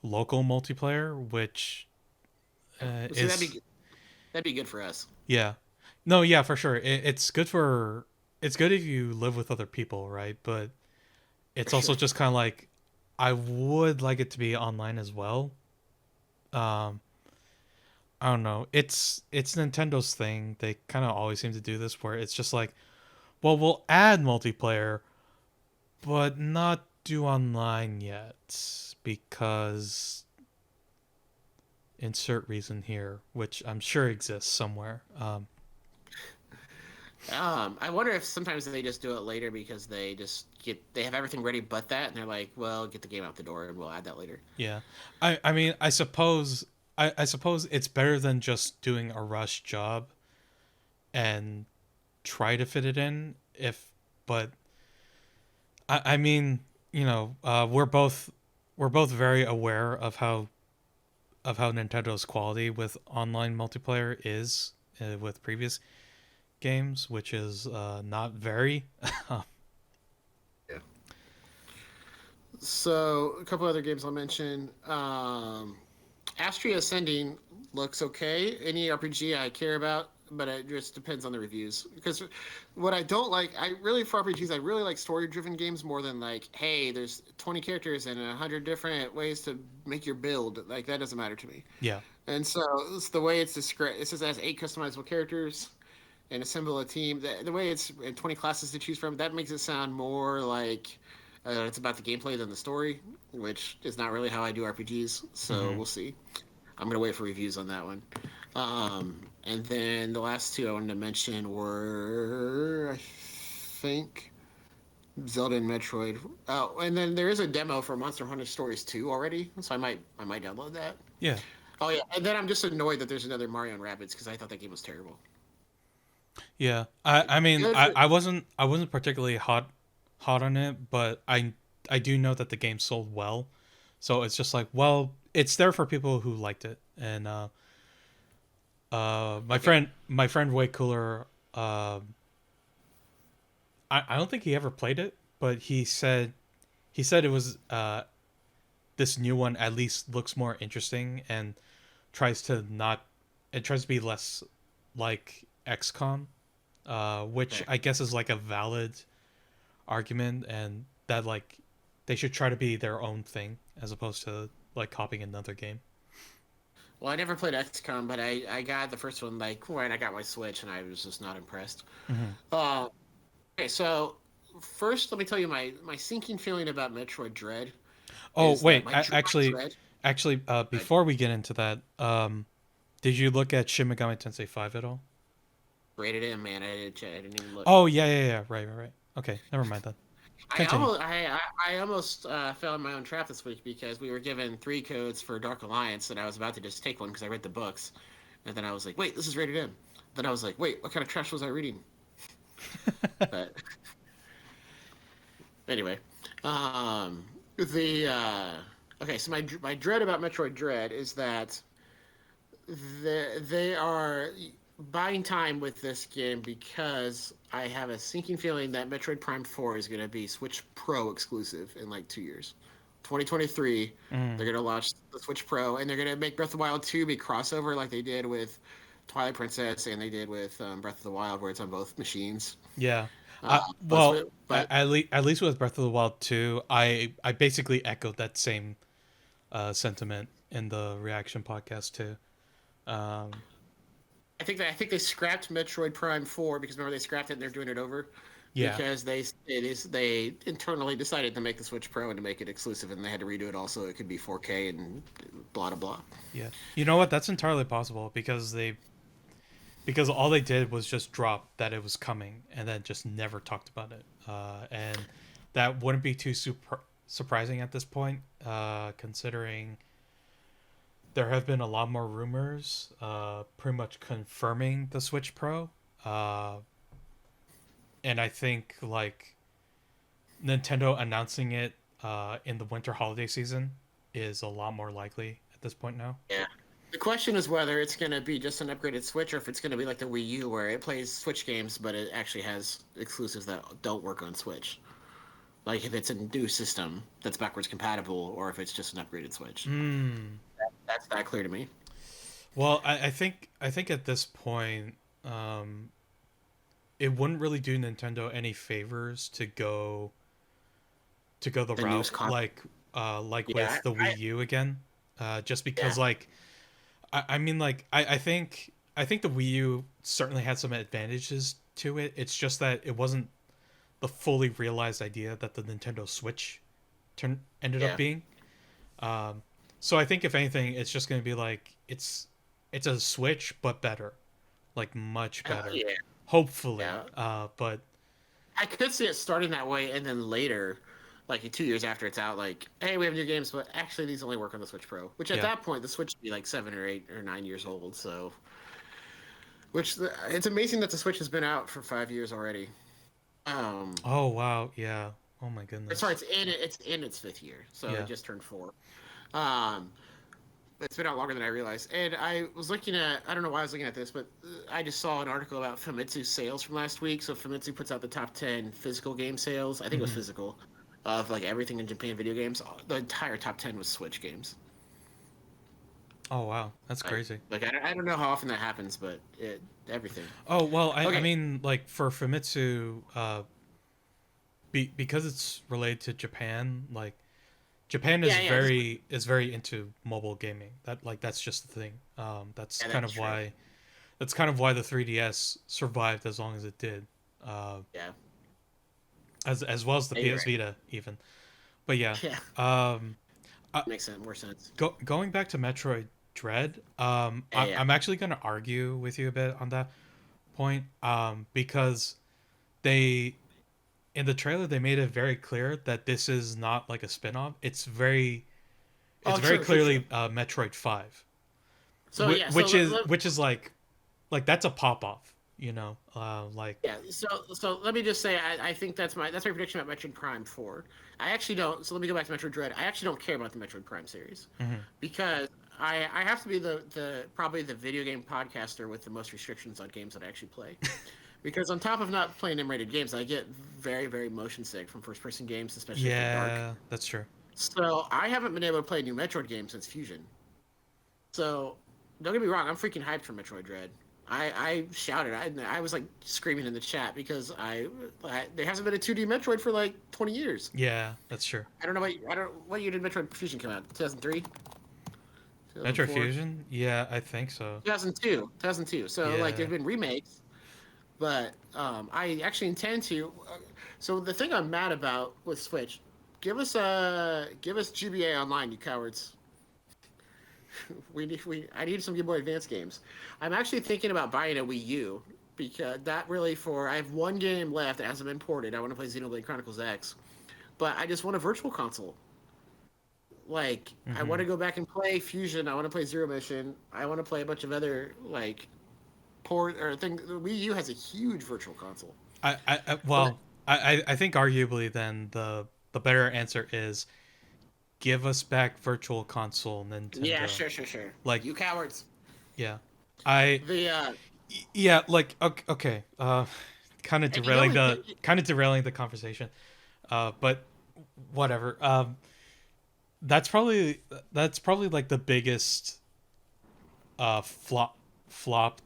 local multiplayer, which well, see, is that'd be good for us. yeah, no, yeah, for sure. It's good for it's good if you live with other people, right? But For it's also sure. just kind of like I would like it to be online as well. Um, I don't know. It's Nintendo's thing. They kind of always seem to do this where it's just like, well, we'll add multiplayer, but not do online yet because insert reason here, which I'm sure exists somewhere. I wonder if sometimes they just do it later because they have everything ready but that, and they're like, well, get the game out the door and we'll add that later. Yeah, I mean, I suppose it's better than just doing a rush job and try to fit it in. If but I mean, we're both very aware of how Nintendo's quality with online multiplayer is with previous games, which is not very. Yeah. So a couple other games I'll mention. Astria Ascending looks okay. Any RPG I care about, but it just depends on the reviews. Because what I don't like, I really for RPGs, I really like story-driven games more than like, hey, there's 20 characters and 100 different ways to make your build. Like that doesn't matter to me. Yeah. And so it's the way it's described. It says it has 8 customizable characters and assemble a team. The way it's 20 classes to choose from, that makes it sound more like it's about the gameplay than the story, which is not really how I do RPGs. So Hmm. we'll see. I'm gonna wait for reviews on that one. And then the last two I wanted to mention were, I think, Zelda and Metroid. Oh, and then there is a demo for Monster Hunter Stories 2 already, so I might download that. Yeah. Oh yeah, and then I'm just annoyed that there's another Mario and Rabbids because I thought that game was terrible. Yeah. Like, I mean, good for I wasn't particularly hot on it, but I do know that the game sold well. So it's just like, well, it's there for people who liked it. And okay. my friend Way Cooler I don't think he ever played it, but he said it was this new one at least looks more interesting and tries to not it tries to be less like XCOM, which Okay. I guess is like a valid argument, and that like they should try to be their own thing as opposed to like copying another game. Well, I never played XCOM, but I got the first one like when I got my Switch, and I was just not impressed. Hmm. Uh, okay, so first, let me tell you my sinking feeling about Metroid Dread Oh is that wait, my Dread actually, I before we get into that, did you look at Shin Megami Tensei 5 at all? rated it, man. I didn't even look. Oh yeah. Right. Okay, never mind then. I Continue. almost I almost fell in my own trap this week because we were given 3 codes for Dark Alliance, and I was about to just take one because I read the books, and then I was like, wait, this is rated M. Then I was like, wait, what kind of trash was I reading? But anyway, the okay, so my dread about Metroid Dread is that they are buying time with this game because I have a sinking feeling that Metroid Prime 4 is going to be Switch Pro exclusive in like 2 years. 2023, they're Mm, going to launch the Switch Pro, and they're going to make Breath of the Wild 2 be crossover like they did with Twilight Princess and they did with Breath of the Wild, where it's on both machines. yeah. Uh, Well, but at least with Breath of the Wild 2, I basically echoed that same sentiment in the reaction podcast too. Um, I think they scrapped Metroid Prime 4 because remember they scrapped it and they're doing it over yeah, because they internally decided to make the Switch Pro and to make it exclusive and they had to redo it also it could be 4K and blah blah blah. yeah. You know what? That's entirely possible because because all they did was just drop that it was coming and then just never talked about it. And that wouldn't be too surprising at this point, considering there have been a lot more rumors, pretty much confirming the Switch Pro. Uh, and I think like Nintendo announcing it in the winter holiday season is a lot more likely at this point now. Yeah. The question is whether it's going to be just an upgraded Switch or if it's going to be like the Wii U where it plays Switch games, but it actually has exclusives that don't work on Switch. Like if it's a new system that's backwards compatible or if it's just an upgraded Switch. Hmm. That's not clear to me. Well, I think at this point, it wouldn't really do Nintendo any favors to go the The route newest con. like Yeah, with the Wii U again, just yeah. because like I mean like I think the Wii U certainly had some advantages to it. It's just that it wasn't the fully realized idea that the Nintendo Switch ended up Yeah. being. So I think if anything, it's just going to be like it's a Switch but better, like much better, Yeah. hopefully. Yeah. But I could see it starting that way and then later, like 2 years after it's out, like, hey, we have new games, but actually these only work on the Switch Pro. Which at yeah. that point the Switch would be like 7 or 8 or 9 years old. So, it's amazing that the Switch has been out for 5 years already. Um, Oh wow, yeah. Oh my sorry, goodness. it's in its 5th year, so it Yeah. just turned 4. Um, it's been out longer than I realized. And I was looking at, I don't know why I was looking at this, but I just saw an article about Famitsu's sales from last week. So Famitsu puts out the top 10 physical game sales. I think it was Hmm. physical of like everything in Japan video games. The entire top 10 was Switch games. Oh wow, that's Like, crazy. I don't know how often that happens, but everything. Oh well, I Okay. mean like for Famitsu, because it's related to Japan, like Japan Yeah, yeah, is very into mobile gaming. That's just the thing. yeah, that's true. That's kind of why the 3DS survived as long as it did. Uh, Yeah, as well as the yeah, you're PS right. Vita even. But yeah, Yeah, um, makes sense, more sense. going back to Metroid Dread, Yeah, yeah. I'm actually going to argue with you a bit on that point, because they in the trailer they made it very clear that this is not like a spin-off. It's Oh, very true, true, true. clearly Metroid 5, So yeah, which is like that's a pop off, you know, like yeah, so let me just say I think that's my prediction about Metroid Prime 4. I actually don't. So let me go back to Metroid Dread. I actually don't care about the Metroid Prime series mhm. because I have to be the probably the video game podcaster with the most restrictions on games that I actually play. Because on top of not playing M-rated games, I get very very motion sick from first person games, especially if they're dark. Yeah, that's true. So I haven't been able to play a new Metroid game since Fusion. So don't get me wrong, I'm freaking hyped for Metroid Dread. I shouted. I was like screaming in the chat because there hasn't been a 2D Metroid for like 20 years. Yeah, that's true. I don't what year did Metroid Fusion come out? 2003, Metroid 2004, Fusion? Yeah, I think so. 2002, 2002. So like Yeah. there've been remakes, but I actually intend to. So the thing I'm mad about with Switch, give us GBA Online, you cowards. I need some Game Boy Advance games. I'm actually thinking about buying a Wii U because that really for I have one game left that hasn't been ported. I want to play Xenoblade Chronicles X, but I just want a virtual console. Like I want Hmm. to go back and play Fusion. I want to play Zero Mission. I want to play a bunch of other like port or thing. The Wii U has a huge virtual console, but Well, I think arguably then the better answer is give us back Virtual Console yeah, Nintendo. sure, sure, sure. Like, You cowards. yeah, I The yeah, like okay, and you know kind of derailing the conversation. But whatever. That's probably that's probably like the biggest flop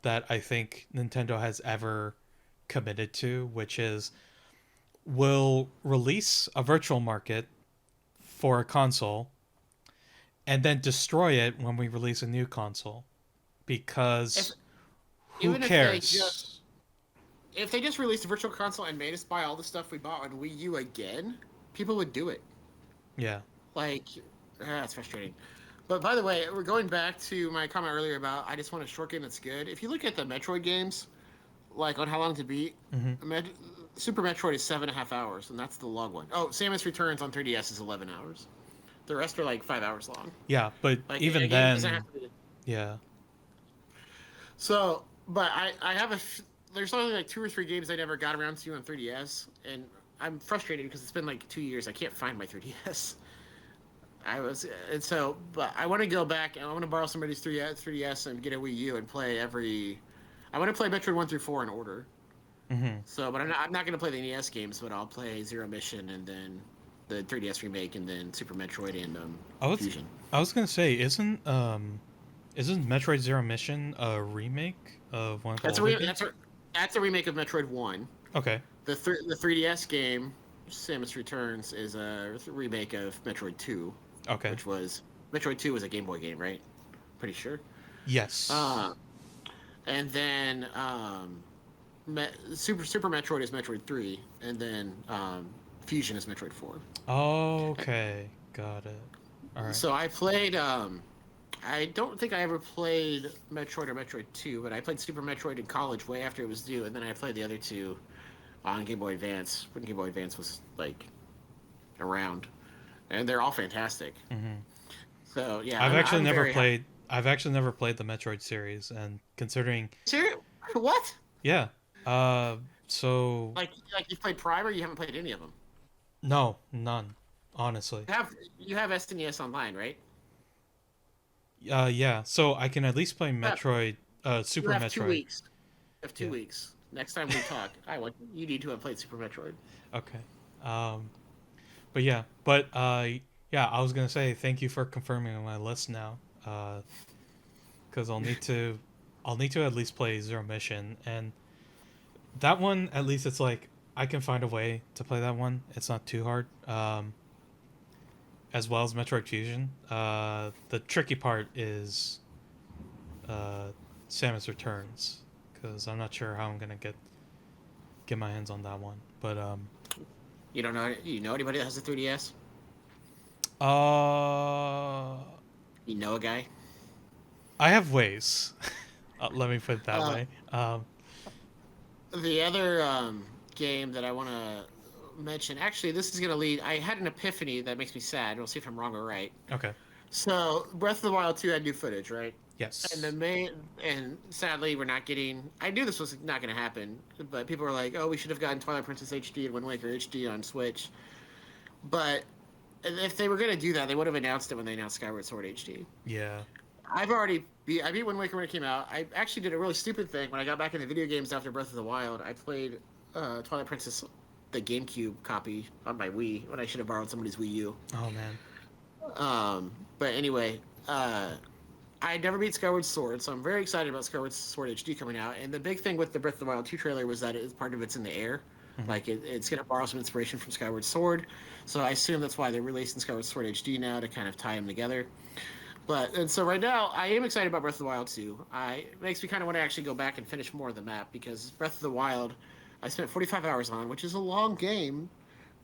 that I think Nintendo has ever committed to, which is we'll release a virtual market for a console and then destroy it when we release a new console if because who even cares? if they just released a virtual console and made us buy all the stuff we bought on Wii U again, people would do it. Yeah. Like, it's frustrating. But by the way, we're going back to my comment earlier about I just want a short game that's good. If you look at the Metroid games, like on how long to beat, Hmm. Met- Super Metroid is 7.5 hours, and that's the long one. Oh, Samus Returns on 3DS is 11 hours. The rest are like 5 hours long. Yeah, but Like a even game doesn't have then, to be. yeah. So, but I have there's only like two or three games I never got around to on 3DS, and I'm frustrated because it's been like 2 years. I can't find my 3DS. I was and so, but I want to go back and I want to borrow somebody's 3DS and get a Wii U and play every. I want to play Metroid 1 through 4 in order. Hmm. So, but I'm not going to play the NES games, but I'll play Zero Mission and then the 3DS remake and then Super Metroid and I was Fusion. I was gonna say, isn't Metroid Zero Mission a remake of one of the That's a older re- that's games? a that's a remake of Metroid 1. Okay. The 3DS game, Samus Returns, is a remake of Metroid 2, Okay. which was Metroid 2 was a Game Boy game, right? Pretty sure. Yes. Uh, and then Super Metroid is Metroid 3, and then Fusion is Metroid 4. Okay. Got it. All right. So I played. I don't think I ever played Metroid or Metroid 2, but I played Super Metroid in college way after it was due, and then I played the other two on Game Boy Advance when Game Boy Advance was like around, and they're all fantastic. Hmm. So yeah, I've actually I'm never very happy. played. I've actually never played the Metroid series, and considering, Serious? What? yeah. Uh. So Like you've played Prime or you haven't played any of them? no, none. Honestly. You have SNES Online, right? Yeah. So I can at least play Yeah. Metroid. You Super have two Metroid. weeks. You have two Yeah. weeks. Next time we talk, I want you need to have played Super Metroid. Okay. Um. But yeah. But yeah. I was gonna say thank you for confirming on my list now. Because I'll need to at least play Zero Mission, and that one at least it's like I can find a way to play that one. It's not too hard. As well as Metroid Fusion. The tricky part is uh, Samus Returns, because I'm not sure how I'm gonna get my hands on that one. But You don't know? You know anybody that has a 3DS? uh, You know a guy? I have ways. Let me put it that Uh, way. the other game that I want to mention, actually, this is going to lead. I had an epiphany that makes me sad. We'll see if I'm wrong or right. Okay. So, Breath of the Wild 2 had new footage, right? And the Yes. main, and sadly, we're not getting. I knew this was not going to happen, but people were like, "Oh, we should have gotten Twilight Princess HD and Wind Waker HD on Switch." But if they were going to do that, they would have announced it when they announced Skyward Sword HD. Yeah. I beat Wind Waker when it came out. I actually did a really stupid thing when I got back into video games after Breath of the Wild. I played Twilight Princess, the GameCube copy on my Wii when I should have borrowed somebody's Wii U. Oh man. But anyway, I never beat Skyward Sword, so I'm very excited about Skyward Sword HD coming out. And the big thing with the Breath of the Wild 2 trailer was that part of it's in the air. Hmm. Like it's going to borrow some inspiration from Skyward Sword. So I assume that's why they're releasing Skyward Sword HD now to kind of tie them together. And so right now, I am excited about Breath of the Wild 2. It makes me kind of want to actually go back and finish more of the map because Breath of the Wild, I spent 45 hours on, which is a long game,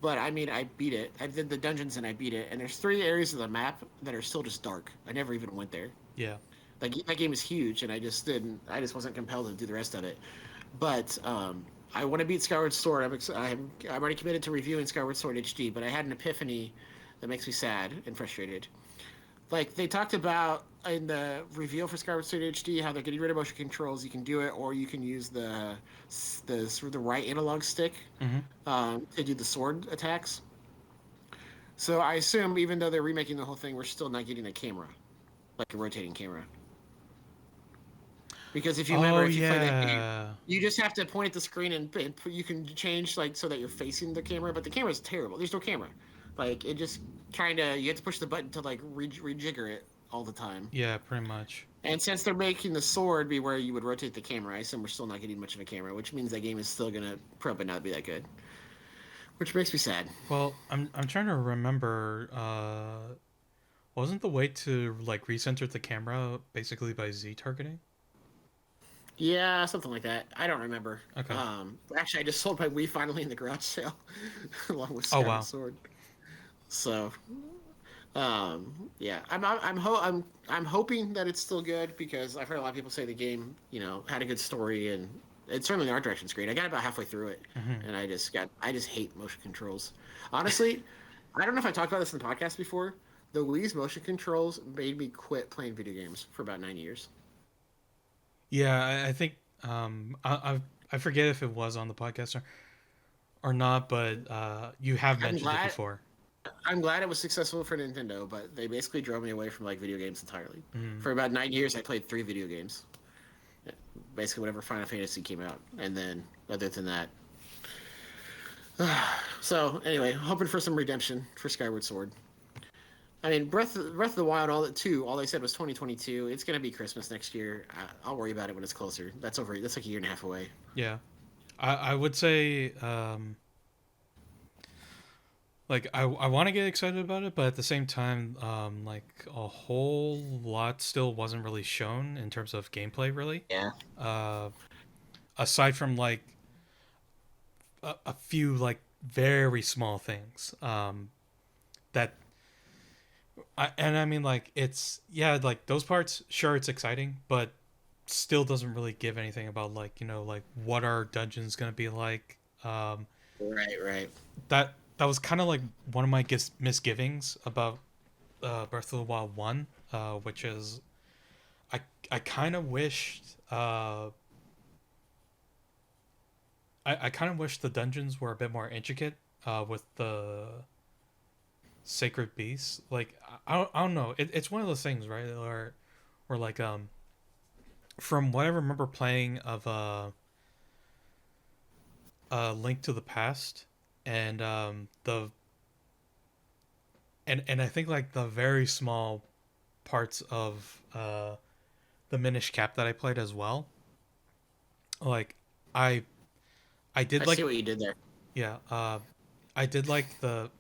but I mean, I beat it. I did the dungeons and I beat it. And there's 3 areas of the map that are still just dark. I never even went there. Yeah. That game is huge, and I just didn't. I just wasn't compelled to do the rest of it. But I want to beat Skyward Sword. I'm already committed to reviewing Skyward Sword HD. But I had an epiphany that makes me sad and frustrated. Like they talked about in the reveal for Skyward Sword HD, how they're getting rid of motion controls. You can do it, or you can use the right analog stick Hmm. to do the sword attacks. So I assume even though they're remaking the whole thing, we're still not getting a camera, like a rotating camera. Because if you remember, Oh if you play that game, yeah. you just have to point at the screen and you can change like so that you're facing the camera. But the camera's terrible. There's no camera. Like it just kind of you have to push the button to like rejigger it all the time. Yeah. Pretty much. And since they're making the sword be where you would rotate the camera, I assume we're still not getting much of a camera, which means that game is still gonna probably not be that good. Which makes me sad. Well, I'm trying to remember. Wasn't the way to like recenter the camera basically by Z targeting? Yeah, something like that. I don't remember. Okay. Actually, I just sold my Wii finally in the garage sale, along with Oh Skyward wow. Sword. So, Yeah, I'm hoping that it's still good because I've heard a lot of people say the game, had a good story and it's certainly the art direction's great. I got about halfway through it, Hmm. and I just hate motion controls. Honestly, I don't know if I talked about this in the podcast before. The Wii's motion controls made me quit playing video games for about 9 years. Yeah, I think I forget if it was on the podcast or not, but you have I'm mentioned it glad before. I'm glad it was successful for Nintendo, but they basically drove me away from like video games entirely. Mm. For about 9 years, I played 3 video games, basically whatever Final Fantasy came out, and then other than that. So anyway, hoping for some redemption for Skyward Sword. I mean, Breath of the Wild, all that too. All they said was 2022. It's gonna be Christmas next year. I'll worry about it when it's closer. That's over. That's like a year and a half away. Yeah, I would say like I want to get excited about it, but at the same time, like a whole lot still wasn't really shown in terms of gameplay, really. Yeah. Uh, Aside from like a few like very small things, that and I mean like it's yeah like those parts sure it's exciting, but still doesn't really give anything about like like what our dungeons gonna be like. Right. Right. That was kind of like one of my misgivings about Breath of the Wild one, which is I I kind of wished I kind of wish the dungeons were a bit more intricate with the sacred beasts. Like I don't know, it's one of those things, right? Or like from what I remember playing of Link to the Past and the and I think like the very small parts of the Minish Cap that I played as well. Like I I I did see like what you did there. yeah I did like the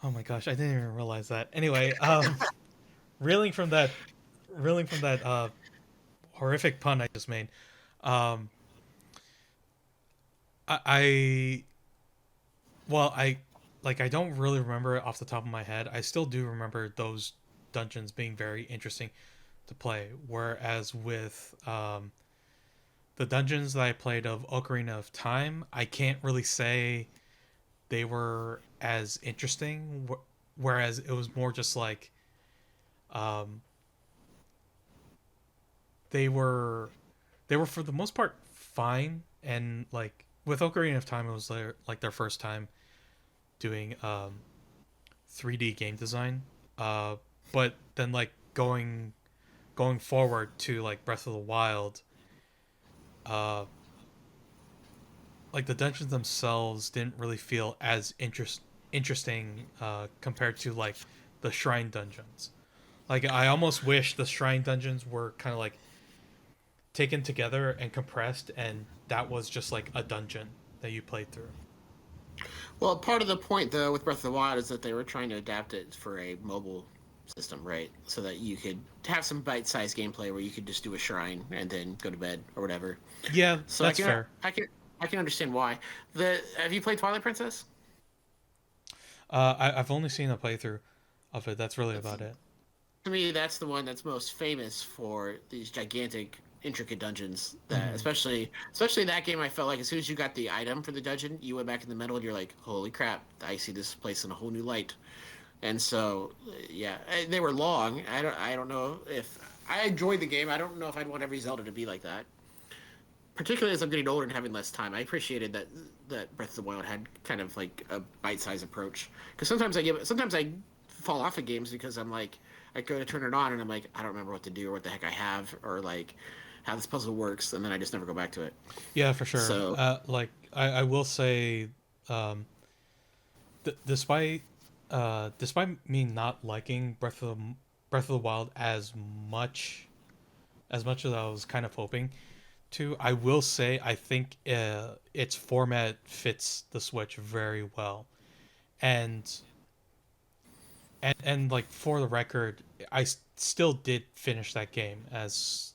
oh my gosh I didn't even realize that. Anyway, reeling from that reeling from that horrific pun I just made. Um, I well I like I don't really remember it off the top of my head. I still do remember those dungeons being very interesting to play. Whereas with the dungeons that I played of Ocarina of Time, I can't really say they were as interesting. Whereas it was more just like um, they were they were for the most part fine. And like with Ocarina of Time, it was their first time doing 3D game design. Uh, but then like going forward to like Breath of the Wild, uh, like the dungeons themselves didn't really feel as interesting compared to like the shrine dungeons. Like I almost wish the shrine dungeons were kind of like taken together and compressed, and that was just like a dungeon that you played through. Well, part of the point though with Breath of the Wild is that they were trying to adapt it for a mobile system, right? So that you could have some bite-sized gameplay where you could just do a shrine and then go to bed or whatever. Yeah, So that's fair. I can understand why. The Have you played Twilight Princess? I've only seen a playthrough of it. That's really That's about it. To me, that's the one that's most famous for these gigantic, intricate dungeons. That Hmm. especially that game, I felt like as soon as you got the item for the dungeon, you went back in the middle and you're like, "Holy crap! I see this place in a whole new light." And so, yeah, they were long. I don't know if I enjoyed the game. I don't know if I'd want every Zelda to be like that. Particularly as I'm getting older and having less time, I appreciated that Breath of the Wild had kind of like a bite-sized approach. Because sometimes I fall off of games because I'm like, I go to turn it on and I'm like, I don't remember what to do or what the heck I have or like how this puzzle works, and then I just never go back to it. Yeah, for sure. So Like I will say, um, despite despite me not liking Breath of the Wild as much as I was kind of hoping to, I will say I think its format fits the Switch very well. And and like for the record, I still did finish that game as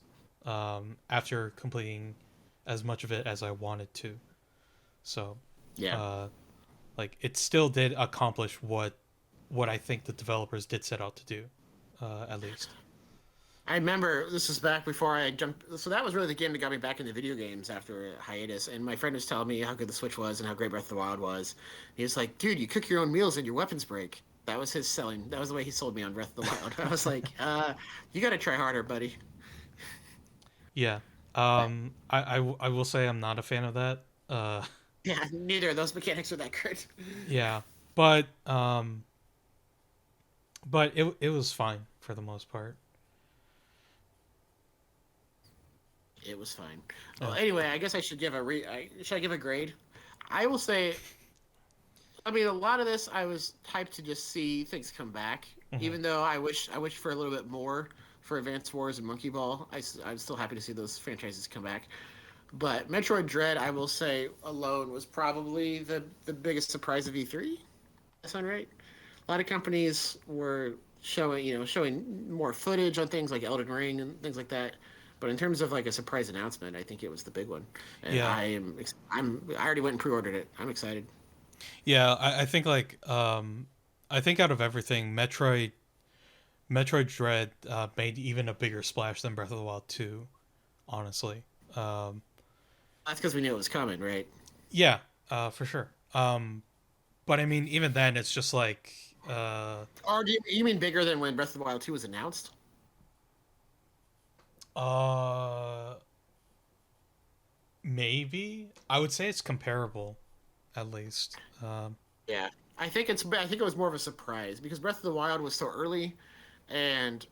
after completing as much of it as I wanted to. So, yeah, uh, like it still did accomplish what what I think the developers did set out to do, at least. I remember this was back before I jumped. So that was really the game that got me back into video games after a hiatus. And my friend was telling me how good the Switch was and how great Breath of the Wild was. He was like, "Dude, you cook your own meals and your weapons break." That was his selling. That was the way he sold me on Breath of the Wild. I was like, you got to try harder, buddy." Yeah. I will say I'm not a fan of that. Yeah, neither of those mechanics are that good. Yeah, but it was fine for the most part. It was fine. Well, Yeah. anyway, I guess I should give should I give a grade? I will say, I mean, a lot of this I was hyped to just see things come back. Hmm. Even though I wish for a little bit more for Advance Wars and Monkey Ball. I'm still happy to see those franchises come back. But Metroid Dread, I will say, alone was probably the biggest surprise of E3. That sound right? A lot of companies were showing more footage on things like Elden Ring and things like that. But in terms of like a surprise announcement, I think it was the big one, and Yeah. I already went and pre-ordered it. I'm excited. Yeah, I think like I think out of everything, Metroid Dread made even a bigger splash than Breath of the Wild 2, honestly. Um, That's because we knew it was coming, right? yeah, for sure. But I mean, even then, it's just like, uh, Or you mean bigger than when Breath of the Wild 2 was announced? uh, maybe I would say it's comparable, at least. Yeah, I think it was more of a surprise because Breath of the Wild was so early, and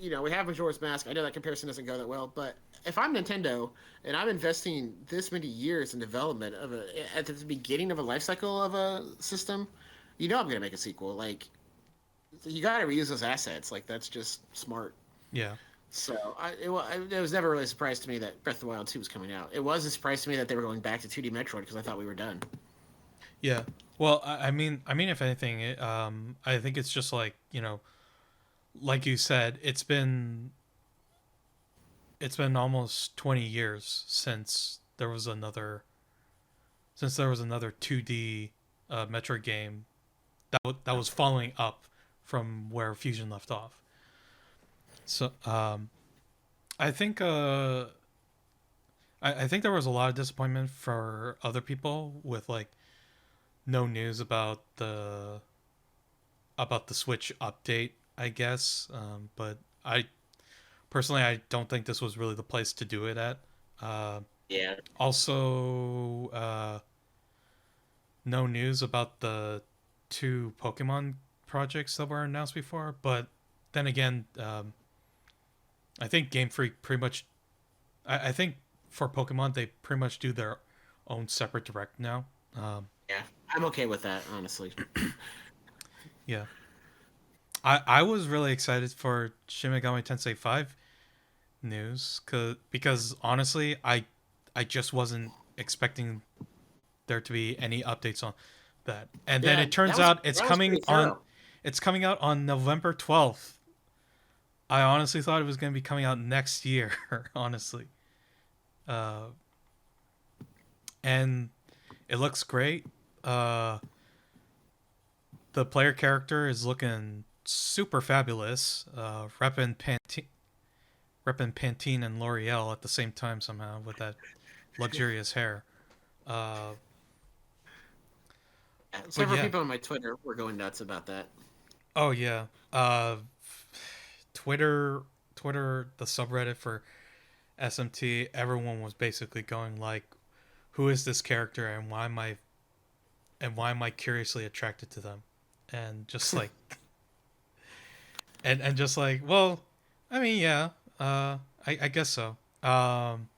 we have Majora's Mask. I know that comparison doesn't go that well, but if I'm Nintendo and I'm investing this many years in development of at the beginning of a life cycle of a system, I'm gonna make a sequel. Like you got to reuse those assets. Like that's just smart. Yeah, So it was never really a surprise to me that Breath of the Wild 2 was coming out. It was a surprise to me that they were going back to 2D Metroid because I thought we were done. yeah. Well, I mean, if anything, I think it's just like like you said, it's been almost 20 years since there was another 2D Metroid game that was following up from where Fusion left off. So I think I think there was a lot of disappointment for other people with like no news about the Switch update, I guess. But I personally I don't think this was really the place to do it at. Uh, Yeah. Also, no news about the two Pokemon projects that were announced before. But then again, I think Game Freak pretty much. I think for Pokemon they pretty much do their own separate direct now. Yeah, I'm okay with that, honestly. Yeah, I was really excited for Shin Megami Tensei 5 news because honestly I just wasn't expecting there to be any updates on that. And then Yeah, it turns out that was pretty thorough. it's coming out on November 12th. I honestly thought it was going to be coming out next year, honestly. Uh, and it looks great. Uh, the player character is looking super fabulous. Reppin' Pantene and L'Oreal at the same time somehow with that luxurious hair. Uh, but Several yeah, people on my Twitter were going nuts about that. oh yeah. Twitter, Twitter, the subreddit for SMT, everyone was basically going like, "Who is this character, and why am I curiously attracted to them?" And just like, and just like, well, I mean, yeah, I guess so. Some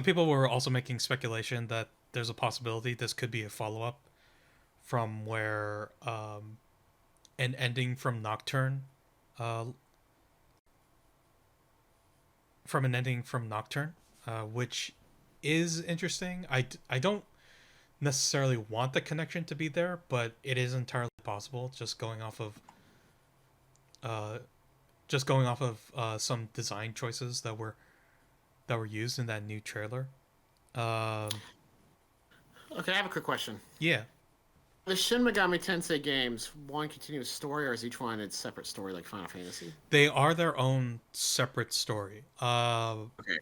people were also making speculation that there's a possibility this could be a follow up from where an ending from Nocturne, uh, which is interesting. I don't necessarily want the connection to be there, but it is entirely possible. Uh, just going off of some design choices that were used in that new trailer. Um, Okay, I have a quick question. yeah. The Shin Megami Tensei games one continuous story, or is each one its separate story like Final Fantasy? They are their own separate story. Okay.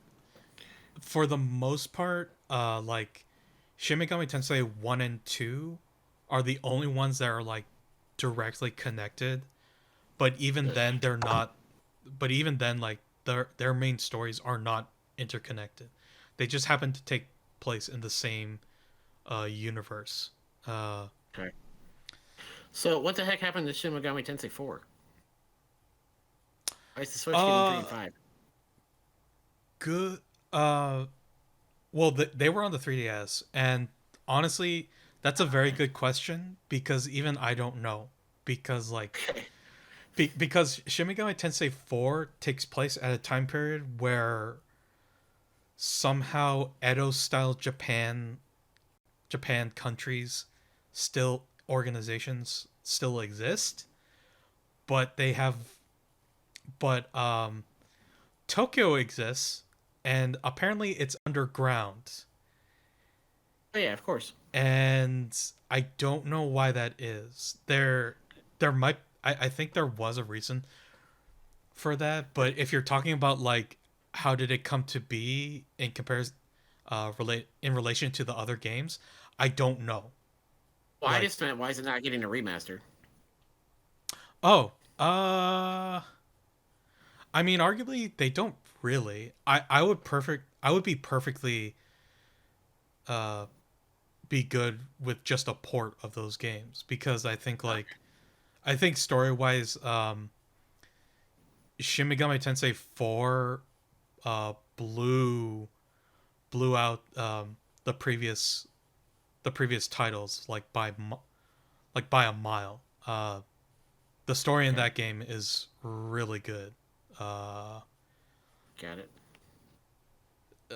For the most part, like Shin Megami Tensei 1 and 2 are the only ones that are like directly connected, but even then they're not, but even then like their main stories are not interconnected. They just happen to take place in the same universe. Uh Okay. So what the heck happened to Shin Megami Tensei 4? Why is the Switch getting 3 and uh 5? good well they were on the 3DS, and honestly that's a very good question because even I don't know, because like Okay. because Shin Megami Tensei 4 takes place at a time period where somehow Edo style Japan countries still organizations still exist, but they have but Tokyo exists, and apparently it's underground, Oh yeah, of course. and I don't know why that is. There might I think there was a reason for that, but if you're talking about like how did it come to be in comparison relate in relation to the other games, I don't know. Well, I Like, just meant why is it not getting a remaster? oh, I mean arguably they don't really. I would be perfectly uh be good with just a port of those games, because I think like I think story-wise Shin Megami Tensei 4 blew out the previous the previous titles like like by a mile. The story in Okay, that game is really good. Uh, got it.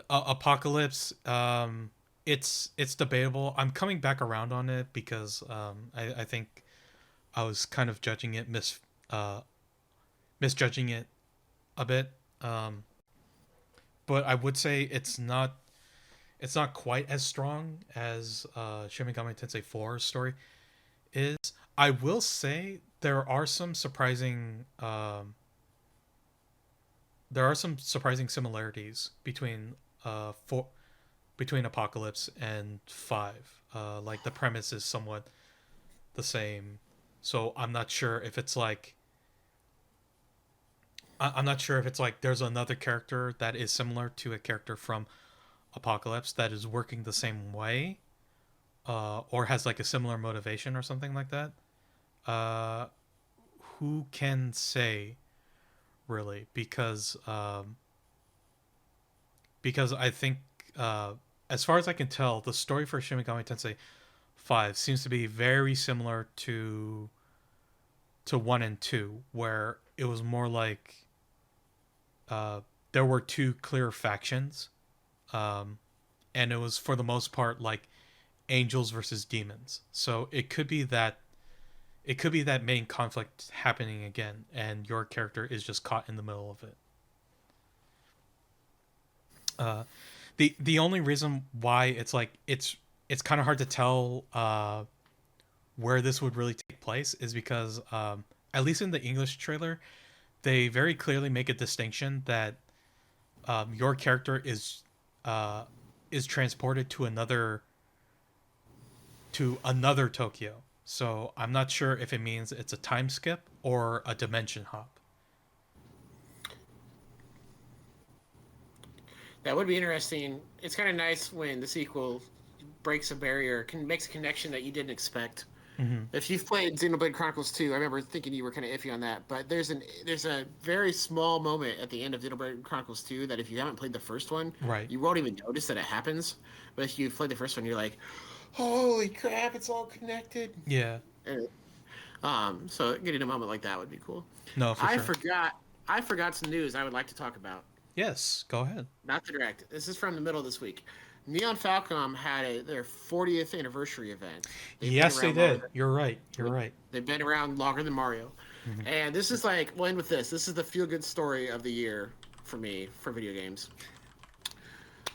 Apocalypse, it's debatable. I'm coming back around on it because I think I was kind of judging it uh, misjudging it a bit. Um, but I would say it's not quite as strong as Shin Megami Tensei 4's story is. I will say there are some surprising similarities between Apocalypse and 5. Like the premise is somewhat the same, so I'm not sure if it's like I'm not sure if it's like there's another character that is similar to a character from Apocalypse that is working the same way, or has like a similar motivation or something like that. Uh, who can say really? Because I think as far as I can tell, the story for Shin Megami Tensei 5 seems to be very similar to 1 and 2, where it was more like uh, there were two clear factions, um, and it was for the most part like angels versus demons. So it could be that main conflict happening again, and your character is just caught in the middle of it. Uh, the only reason why it's kind of hard to tell where this would really take place is because at least in the English trailer, they very clearly make a distinction that your character uh, is transported to another Tokyo. So I'm not sure if it means it's a time skip or a dimension hop. That would be interesting. It's kind of nice when the sequel breaks a barrier, makes a connection that you didn't expect. Mm-hmm. If you've played Xenoblade Chronicles 2, I remember thinking you were kind of iffy on that, but there's a very small moment at the end of Xenoblade Chronicles 2 that if you haven't played the first one, Right. you won't even notice that it happens. But if you've played the first one, you're like, "Holy crap, it's all connected." Yeah. And, so getting a moment like that would be cool. No, for I sure. forgot I forgot some news I would like to talk about. Yes. Go ahead. Not the direct. This is from the middle of this week. Neon Falcom had their 40th anniversary event. They've been Yes, they around longer did. You're right. You're right. they've been around longer than Mario. Mm-hmm. And this is like, we'll end with this. This is the feel good story of the year for me for video games.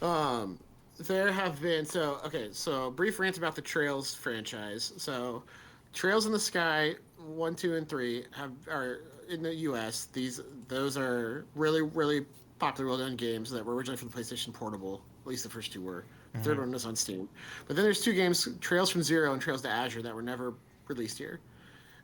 Um, there have been so brief rant about the Trails franchise. So Trails in the Sky 1, 2, and 3 are in the US. Those are really popular, well done games that were originally for the PlayStation Portable. At least the first two were. The third Mm-hmm. one was on Steam. But then there's two games, Trails from Zero and Trails to Azure, that were never released here.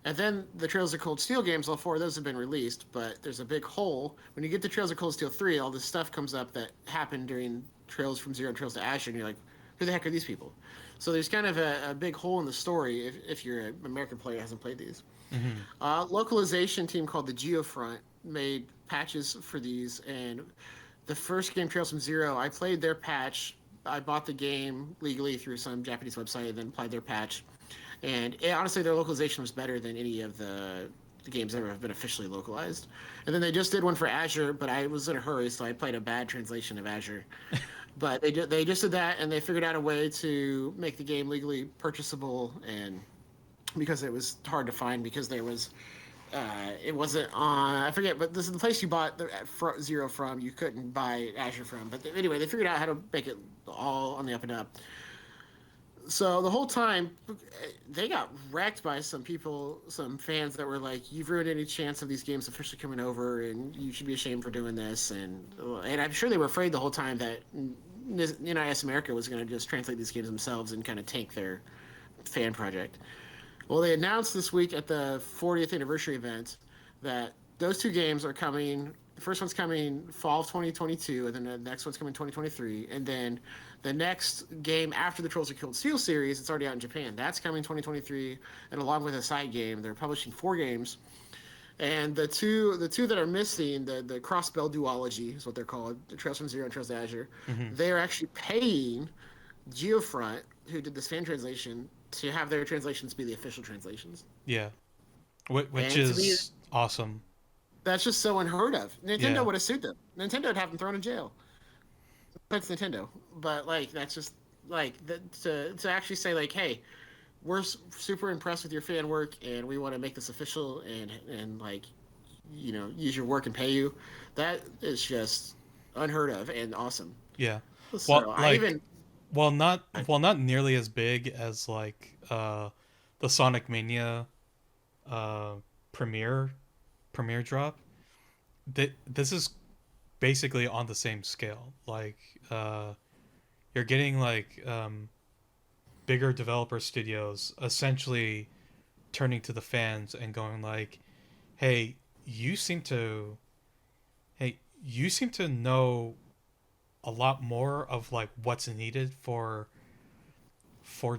And then the Trails of Cold Steel games, all four of those have been released, but there's a big hole. When you get to Trails of Cold Steel 3, all this stuff comes up that happened during Trails from Zero and Trails to Azure, and you're like, who the heck are these people? So there's kind of a big hole in the story if you're an American player who hasn't played these. Mm-hmm. Localization team called the Geofront made patches for these, and the first game, Trails from Zero, I played their patch. I bought the game legally through some Japanese website and then applied their patch. And honestly, their localization was better than any of the games that have been officially localized. And then they just did one for Azure, but I was in a hurry, so I played a bad translation of Azure. But they just did that, and they figured out a way to make the game legally purchasable, and because it was hard to find because there was it wasn't on. I forget, but this is the place you bought Zero from. You couldn't buy Azure from, but anyway, they figured out how to make it all on the up and up. So the whole time, they got wrecked by some people, some fans that were like, "You've ruined any chance of these games officially coming over, and you should be ashamed for doing this." And I'm sure they were afraid the whole time that NIS America was going to just translate these games themselves and kind of tank their fan project. Well, they announced this week at the 40th anniversary event that those two games are coming. The first one's coming fall of 2022, and then the next one's coming 2023. And then the next game after the Trolls of Cold Steel series, it's already out in Japan. That's coming 2023, and along with a side game, they're publishing 4 games. And the two that are missing, the cross bell duology is what they're called, the Trails from Zero and Trails to Azure. Mm-hmm. They are actually paying Geofront, who did this fan translation, to have their translations be the official translations. Yeah, which And to me, is awesome. that's just so unheard of. Nintendo Yeah, would have sued them. Nintendo would have them thrown in jail. That's Nintendo. But like, that's just like to actually say like, hey, we're super impressed with your fan work, and we want to make this official, and like, use your work and pay you. That is just unheard of and awesome. yeah. So Well, I like, even not nearly as big as like the Sonic Mania uh premiere premiere drop. This is basically on the same scale. Like, uh, you're getting like bigger developer studios essentially turning to the fans and going like, "Hey, you seem to, hey, you seem to know a lot more of like what's needed for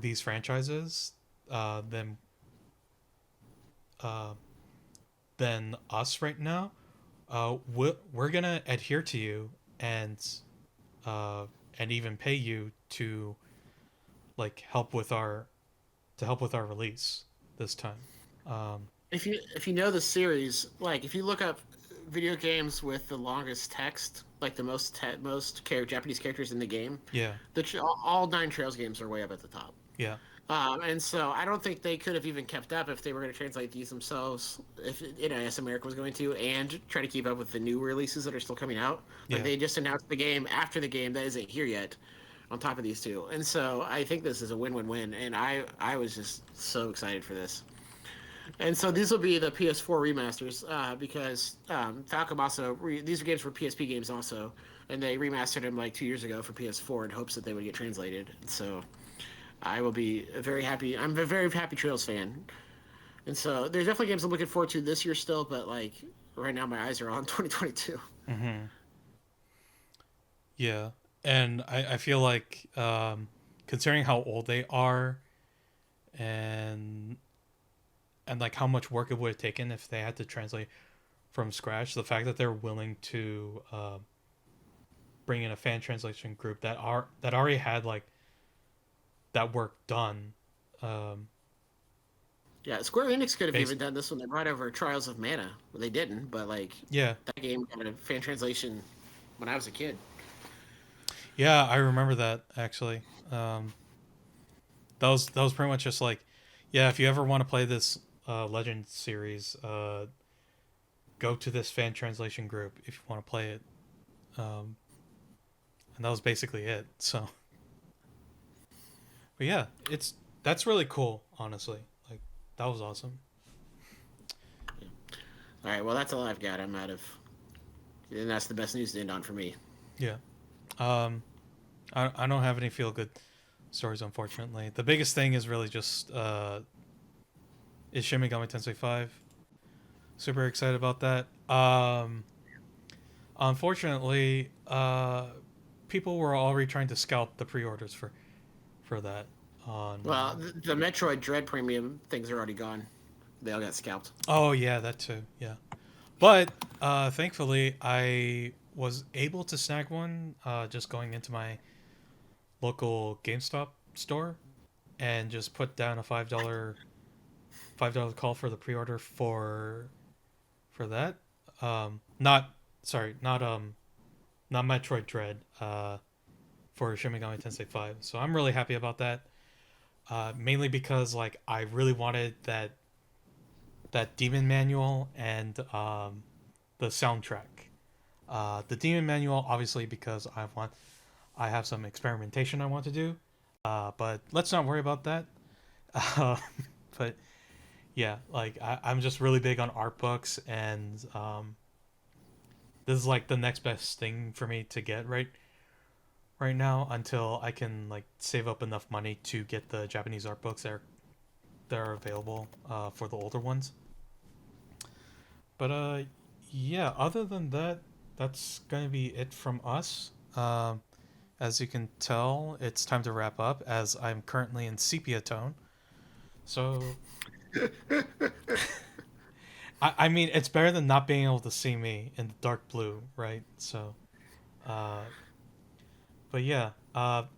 these franchises than uh, than us right now. We're gonna adhere to you uh, and even pay you to like help with our release this time." Um, if you know the series, like if you look up video games with the longest text, like the Japanese characters in the game, yeah, all 9 Trails games are way up at the top. yeah, And so I don't think they could have even kept up if they were going to translate these themselves. If NIS America was going to, and try to keep up with the new releases that are still coming out. Like yeah, they just announced the game after the game that isn't here yet, on top of these two. And so I think this is a win-win-win. And I was just so excited for this. And so these will be the PS4 remasters because Falcom also these games were PSP games also, and they remastered them like 2 years ago for PS4 in hopes that they would get translated. So I will be very happy. I'm a very happy Trails fan, and so there's definitely games I'm looking forward to this year still. But like right now, my eyes are on 2022. mm-hmm. Yeah. And I feel like considering how old they are and like how much work it would have taken if they had to translate from scratch, the fact that they're willing to bring in a fan translation group that already had like that work done. Um, Yeah, Square Enix could have base, even done this when they brought over Trials of Mana. Well, they didn't, but like yeah, that game got a fan translation when I was a kid. yeah, I remember that actually. That was pretty much just like, yeah, if you ever want to play this Legend series, go to this fan translation group if you want to play it. And that was basically it. So But yeah, that's really cool, honestly. Like that was awesome. All right, well that's all I've got. I'm out of, and that's the best news to end on for me. Yeah. Um, I don't have any feel good stories, unfortunately. The biggest thing is really just is Shin Megami Tensei 5. Super excited about that. Unfortunately, people were already trying to scalp the pre-orders for that on Well, the Metroid Dread Premium things are already gone. They all got scalped. Oh yeah, that too. Yeah. But thankfully I was able to snag one just going into my local GameStop store and just put down a $5 call for the pre-order for that. Not sorry, not Metroid Dread. For Shin Megami Tensei 5. So I'm really happy about that. Mainly because like I really wanted that demon manual and the soundtrack. The demon manual obviously because I have some experimentation I want to do. But let's not worry about that. Uh, but yeah, like I'm just really big on art books, and this is like the next best thing for me to get right now until I can like save up enough money to get the Japanese art books that are available for the older ones. But yeah. Other than that, that's gonna be it from us. As you can tell, it's time to wrap up as I'm currently in sepia tone. So I mean, it's better than not being able to see me in the dark blue, right? So, uh, but yeah. Oh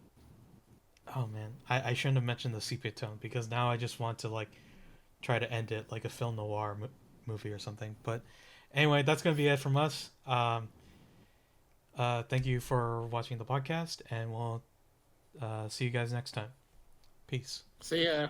man, I shouldn't have mentioned the sepia tone because now I just want to like try to end it like a film noir movie or something. But anyway, that's gonna be it from us. Thank you for watching the podcast, and we'll see you guys next time. Peace. See ya.